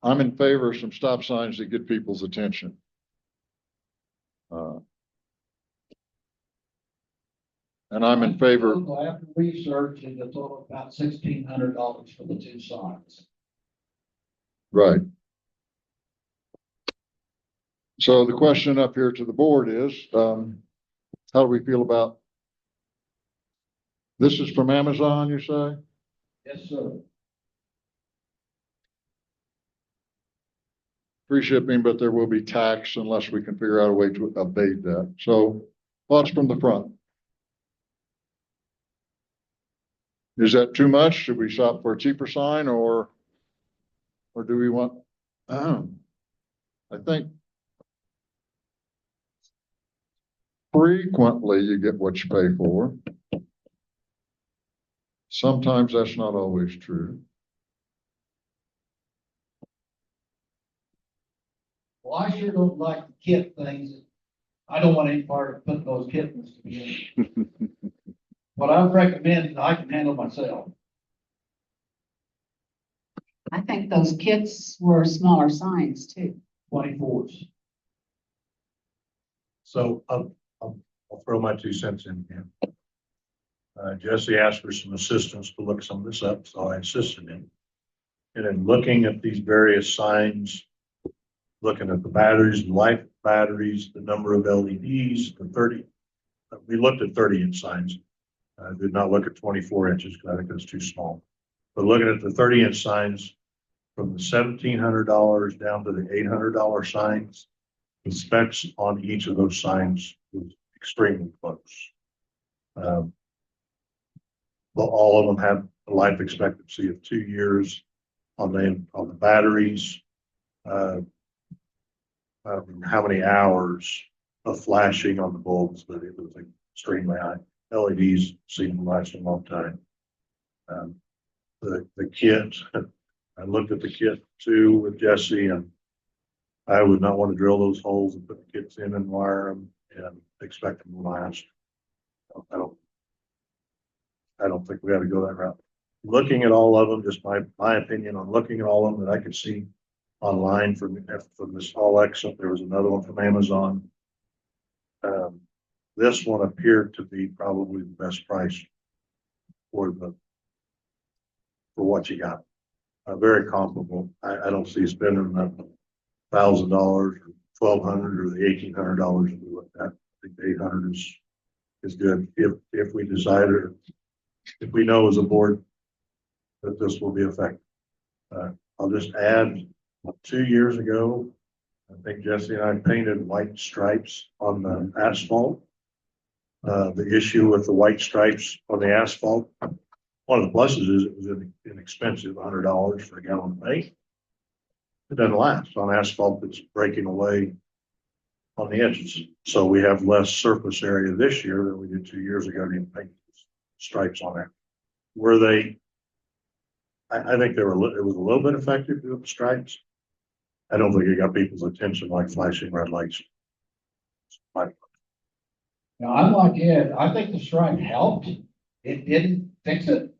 I'm in favor of some stop signs that get people's attention. And I'm in favor. After research, it's a total of about $1,600 for the two signs. Right. So the question up here to the board is, how do we feel about? This is from Amazon, you say? Yes, sir. Free shipping, but there will be tax unless we can figure out a way to abate that. So thoughts from the front. Is that too much? Should we shop for a cheaper sign or do we want, I think frequently you get what you pay for. Sometimes that's not always true. Well, I sure don't like the kit things. I don't want any part of putting those kittens together. What I recommend, I can handle myself. I think those kits were smaller signs too. 24s. So I'll throw my 2 cents in here. Jesse asked for some assistance to look some of this up, so I assisted him. And in looking at these various signs, looking at the batteries, the life of batteries, the number of LEDs, the 30, we looked at 30-inch signs. Did not look at 24 inches because I think that's too small. But looking at the 30-inch signs, from the $1,700 down to the $800 signs, the specs on each of those signs was extremely close. But all of them have a life expectancy of 2 years on the batteries. How many hours of flashing on the bulbs, but it was extremely high. LEDs seem to last a long time. The kit, I looked at the kit too with Jesse, and I would not want to drill those holes and put the kits in and wire them and expect them to last. I don't think we got to go that route. Looking at all of them, just my opinion on looking at all of them that I could see online from this All X. There was another one from Amazon. This one appeared to be probably the best price for what you got. Very comparable. I don't see spending $1,000 or $1,200 or the $1,800 that we looked at. I think the 800 is good if we decide or if we know as a board that this will be effective. I'll just add 2 years ago, I think Jesse and I painted white stripes on the asphalt. The issue with the white stripes on the asphalt, one of the pluses is it was inexpensive, $100 for a gallon of paint. It doesn't last on asphalt that's breaking away on the edges. So we have less surface area this year than we did 2 years ago to paint stripes on there. Were they? I think it was a little bit effective with the stripes. I don't think it got people's attention like flashing red lights. Now, I'm like Ed, I think the stripe helped. It didn't fix it,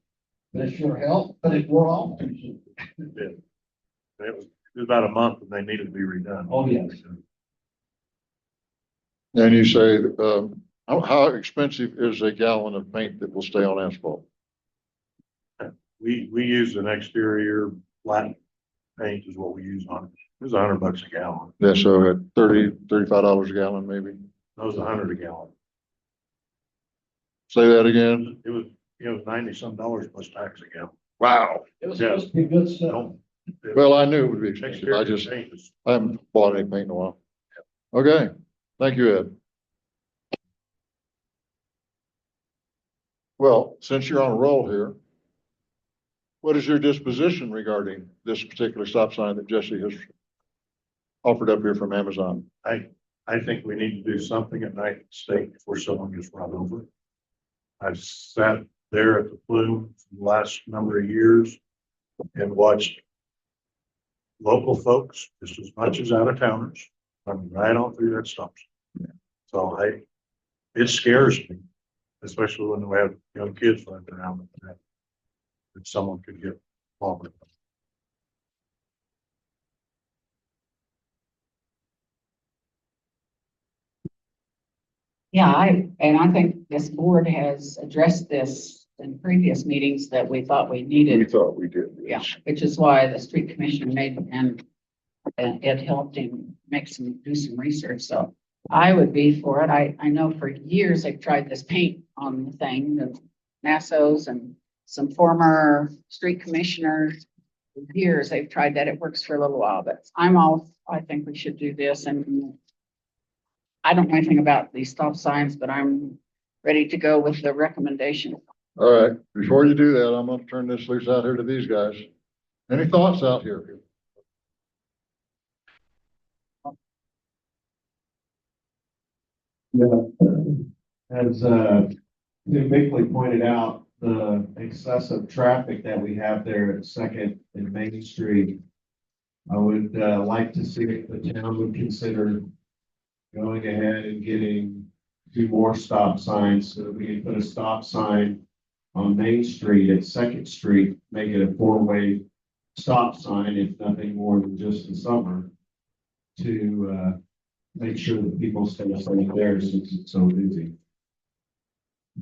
but it sure helped, but it wore off too soon. It did. It was about a month and they needed to be redone. Oh, yes. And you say, how expensive is a gallon of paint that will stay on asphalt? We use an exterior flat paint is what we use on it. It was $100 a gallon. Yeah, so at $35 a gallon, maybe. That was $100 a gallon. Say that again. It was $90-some plus tax a gallon. Wow. It was supposed to be good stuff. Well, I knew it would be expensive. I haven't bought any paint in a while. Okay. Thank you, Ed. Well, since you're on a roll here, what is your disposition regarding this particular stop sign that Jesse has offered up here from Amazon? I think we need to do something at night state before someone gets run over. I've sat there at the plume for the last number of years and watched local folks just as much as out of towners. I'm right on through that stop sign. So it scares me, especially when we have young kids running around that someone could get involved. Yeah, I think this board has addressed this in previous meetings that we thought we We needed. thought we did. Yeah, which is why the street commissioner made, and it helped him do some research, so I would be for it. I know for years they've tried this paint on the thing, the Nassos and some former street commissioners. For years they've tried that. It works for a little while, but I think we should do this, and I don't know anything about these stop signs, but I'm ready to go with the recommendation. All right, before you do that, I'm gonna turn this loose out here to these guys. Any thoughts out here? Yeah, as Tim Bickley pointed out, the excessive traffic that we have there at Second and Main Street. I would like to see if the town would consider going ahead and getting 2 more stop signs so that we can put a stop sign on Main Street at Second Street, make it a 4-way stop sign, if nothing more than just the summer, to make sure that people stay safe there since it's so busy.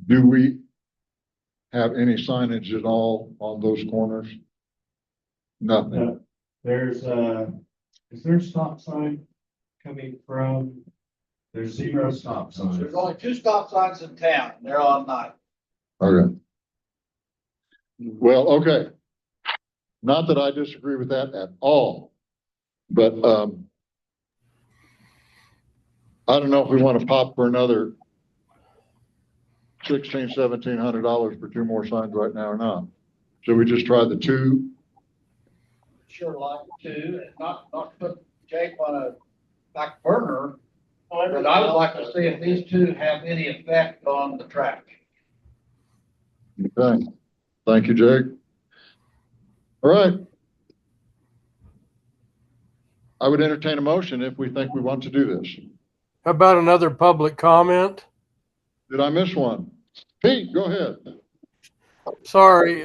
Do we have any signage at all on those corners? Nothing. There's is there a stop sign coming from? There's 0 stop signs. There's only 2 stop signs in town. They're all night. Okay. Well, okay. Not that I disagree with that at all, but, I don't know if we want to pop for another $1,700 for 2 more signs right now or not. Should we just try the 2? Sure like to, and not put Jake on a back burner, but I would like to see if these 2 have any effect on the traffic. Okay. Thank you, Jake. All right. I would entertain a motion if we think we want to do this. How about another public comment? Did I miss one? Pete, go ahead. Sorry,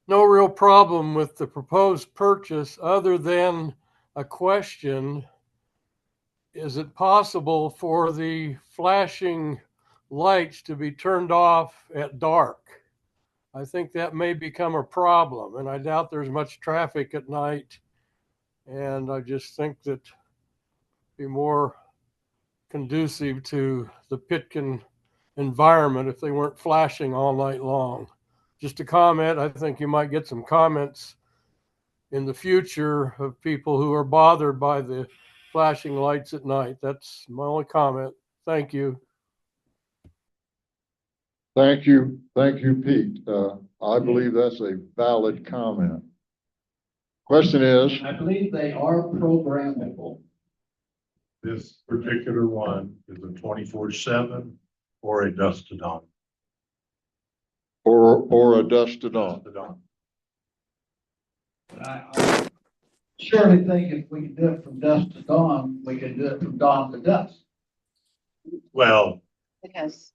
no real problem with the proposed purchase other than a question. Is it possible for the flashing lights to be turned off at dark? I think that may become a problem, and I doubt there's much traffic at night. And I just think that be more conducive to the Pitkin environment if they weren't flashing all night long. Just a comment. I think you might get some comments in the future of people who are bothered by the flashing lights at night. That's my only comment. Thank you. Thank you. Thank you, Pete. I believe that's a valid comment. Question is, I believe they are programmable. This particular one is a 24/7 or a dusk to dawn. or a dusk to dawn. Dusk to dawn. I surely think if we can do it from dusk to dawn, we can do it from dawn to dusk. Well, Because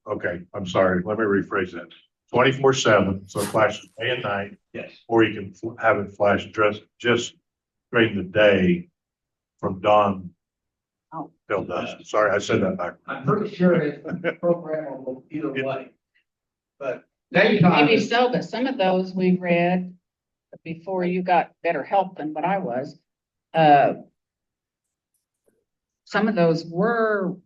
okay, I'm sorry. Let me rephrase that. 24/7, so it flashes day and night, Yes. or you can have it flash just during the day from dawn Oh. till dusk. Sorry, I said that backwards. I'm pretty sure it's programmable either way. But daytime, maybe so, but some of those we read before you got better help than what I was. Some of those were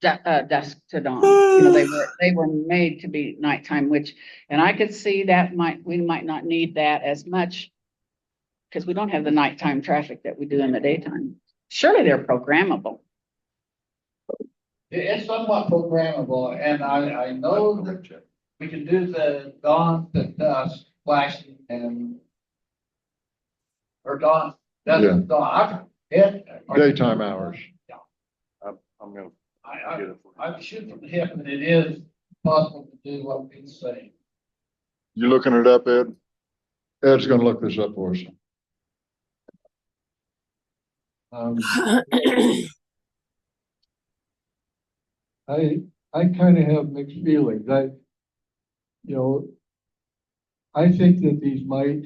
dusk to dawn. You know, they were made to be nighttime, and I could see that we might not need that as much because we don't have the nighttime traffic that we do in the daytime. Surely they're programmable. it's somewhat programmable, and I know that we can do the dawn to dusk flashing or dawn, dusk Yeah. to dawn. Daytime hours. I'm gonna I'm shooting from the hip, and it is possible to do what we say. You looking it up, Ed? Ed's gonna look this up for us. I kind of have mixed feelings. I think that these might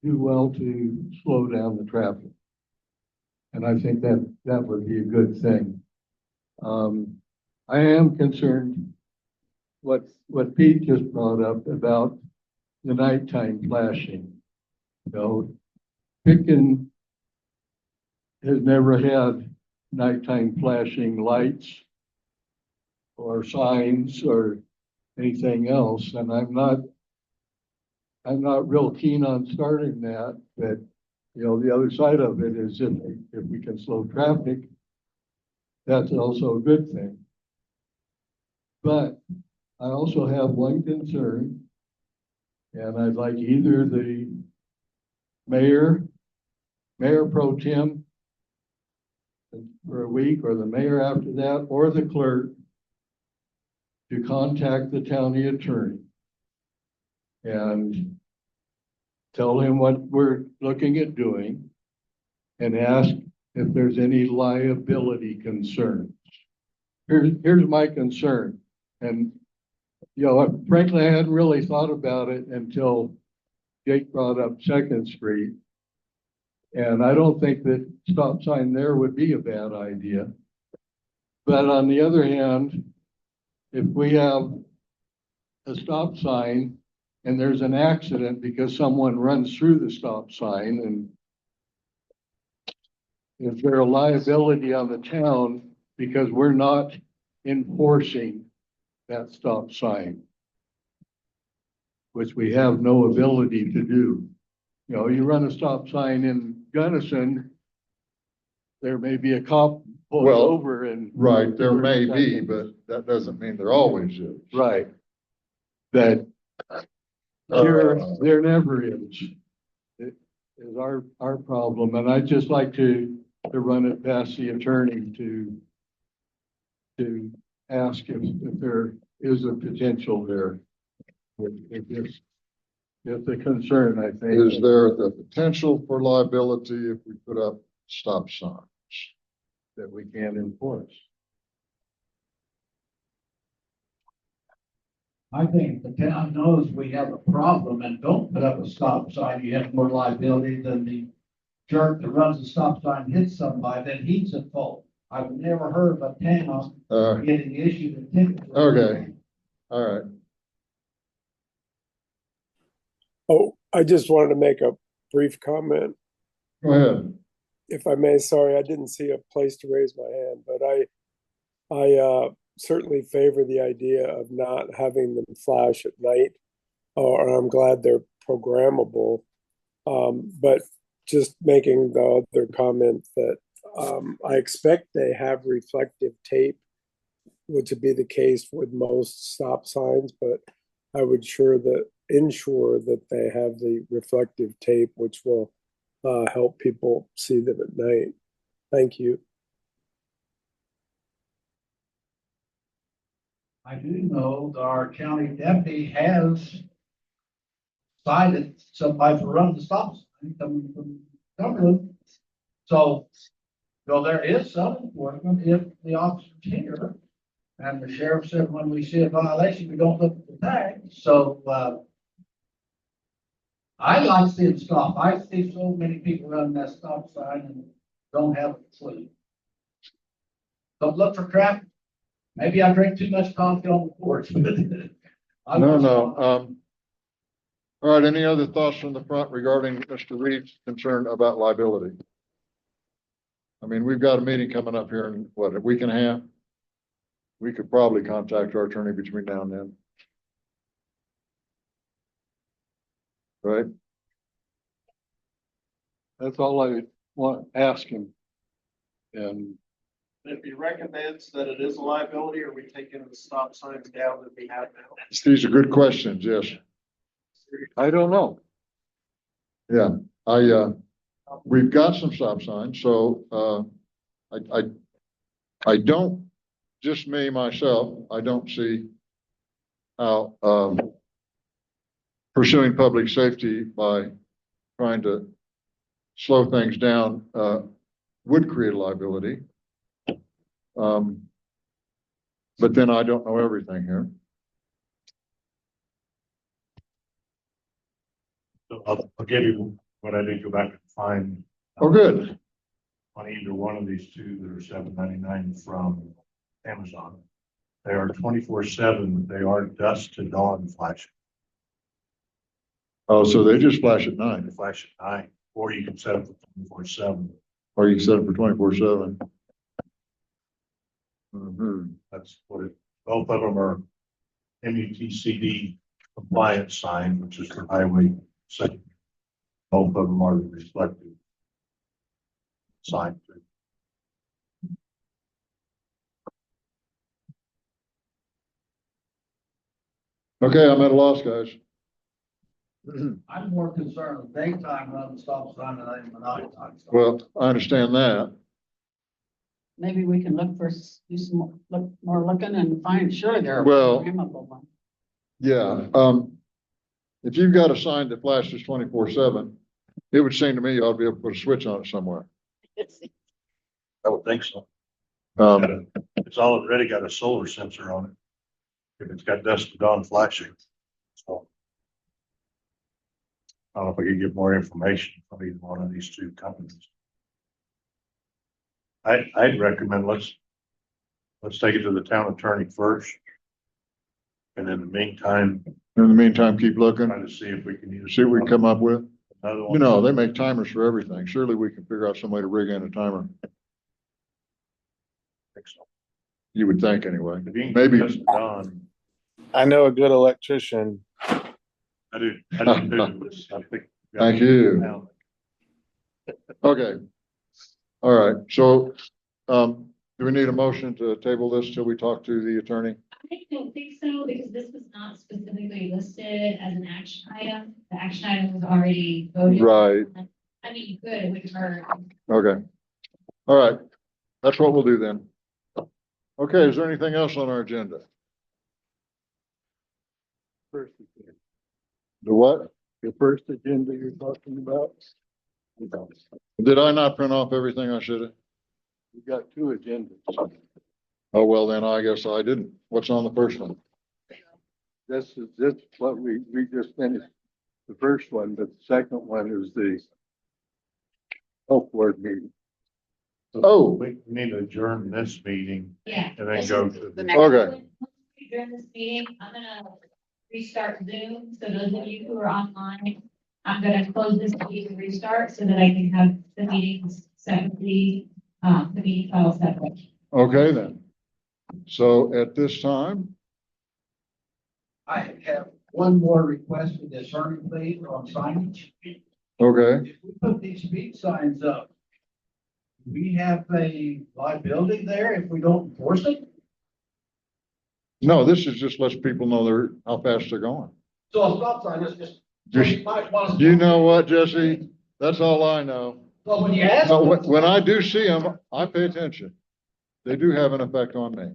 do well to slow down the traffic. And I think that would be a good thing. I am concerned what Pete just brought up about the nighttime flashing. You know, Pitkin has never had nighttime flashing lights or signs or anything else, and I'm not real keen on starting that, but you know, the other side of it is if we can slow traffic, that's also a good thing. But I also have one concern, and I'd like either the mayor pro tem for a week, or the mayor after that, or the clerk to contact the county attorney and tell him what we're looking at doing and ask if there's any liability concerns. Here's my concern. And, you know, frankly, I hadn't really thought about it until Jake brought up Second Street. And I don't think that stop sign there would be a bad idea. But on the other hand, if we have a stop sign and there's an accident because someone runs through the stop sign, and is there a liability on the town because we're not enforcing that stop sign, which we have no ability to do? You know, you run a stop sign in Gunnison, there may be a cop pulled Well, over and. Right, there may be, but that doesn't mean there always is. Right. That there never is. It is our problem, and I'd just like to run it past the attorney to ask if there is a potential there. It's a concern, I think. Is there the potential for liability if we put up stop signs that we can't enforce? I think the town knows we have a problem and don't put up a stop sign, you have more liability than the jerk that runs the stop sign, hits somebody, then he's at fault. I've never heard of a town getting issued a ticket. Okay. All right. Oh, I just wanted to make a brief comment, Go ahead. if I may. Sorry, I didn't see a place to raise my hand, but I certainly favor the idea of not having them flash at night, or I'm glad they're programmable. But just making the other comment that I expect they have reflective tape, which would be the case with most stop signs, but I would ensure that they have the reflective tape, which will help people see them at night. Thank you. I do know that our county deputy has cited somebody for running the stop sign coming from Cumberland. So, there is some enforcement if the officer's here. And the sheriff said, when we see a violation, we don't look at the tag. So, I like seeing stop. I see so many people running that stop sign and don't have a clue. Don't look for traffic. Maybe I drink too much coffee on the porch. No. All right. Any other thoughts from the front regarding Mr. Reed's concern about liability? I mean, we've got a meeting coming up here in what, a week and a half? We could probably contact our attorney between now and then. Right? That's all I want to ask him. And If he recommends that it is a liability, are we taking the stop signs down that we have now? These are good questions. Yes. I don't know. Yeah. We've got some stop signs. So, I don't, just me, myself, I don't see how, pursuing public safety by trying to slow things down, would create a liability. But then I don't know everything here. So I'll give you what I did go back and find. Oh, good. On either one of these two that are $7.99 from Amazon. They are 24/7, but they are dusk to dawn flashing. Oh, so they just flash at night, They flash at night, or you can set it for 24/7. or you set it for 24/7. Mm-hmm. That's what it, both of them are MUTCD compliant sign, which is for highway safety. Both of them are the reflective sign. Okay, I'm at a loss, guys. I'm more concerned with daytime running stop sign than I am with nighttime. stop. Well, I understand that. Maybe we can look for, do some more looking and find, sure there are Well- programmable ones. Yeah, if you've got a sign that flashes 24/7, it would seem to me you ought to be able to put a switch on it somewhere. I would think so. Um, It's already got a solar sensor on it. If it's got dusk to dawn flashing. So. I don't know if I could get more information from either one of these two companies. I'd recommend let's take it to the town attorney first. And in the meantime, in the meantime, keep looking, try to see if we can use. see what we can come up with. Another You one. know, they make timers for everything. Surely we can figure out some way to rig in a timer. I think so. You would think anyway. If you can Maybe. get this done, I know a good electrician. I do too. I think. Thank you. Okay. All right. So, do we need a motion to table this till we talk to the attorney? I don't think so, because this was not specifically listed as an action item. The action item was already voted. Right. on. I mean, you could, it wouldn't hurt. Okay. All right. That's what we'll do then. Okay. Is there anything else on our agenda? First agenda. The what? The first agenda you're talking about? Did I not print off everything I should have? You got two agendas. Oh, well, then I guess I didn't. What's on the first one? This is what we just finished. The first one, but the second one is the health board meeting. Oh, We need to adjourn this meeting Yeah. and then go to The the. next. okay. During this meeting, I'm gonna restart Zoom, so those of you who are online, I'm gonna close this meeting and restart so that I can have the meetings separately, the meeting file separate. Okay, then. So at this time, I have one more request for the attorney, please, on signage. okay. If we put these speed signs up, do we have a liability there if we don't enforce it? No, this is just lets people know how fast they're going. So a stop sign is just. You know what, Jesse? That's all I know. So when you ask. So when I do see them, I pay attention. They do have an effect on me.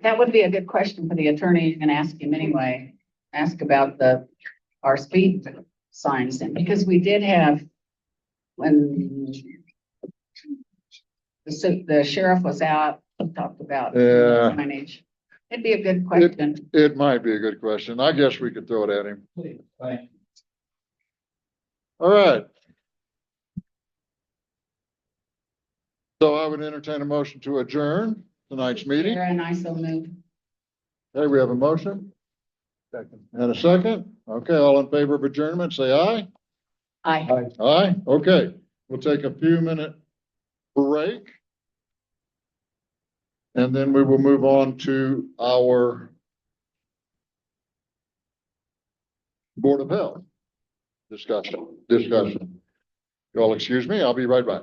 That would be a good question for the attorney. You can ask him anyway. Ask about our speed signs then, because we did have when the sheriff was out, we talked about Yeah. signage. It'd be a good question. It might be a good question. I guess we could throw it at him. Please, thank you. All right. So I would entertain a motion to adjourn tonight's meeting. Sarah and I so moved. Okay, we have a motion. Second. And a second. Okay, all in favor of adjournment, say aye. Aye. Aye. Okay, we'll take a few minute break. And then we will move on to our Board of Health discussion. Y'all excuse me, I'll be right back.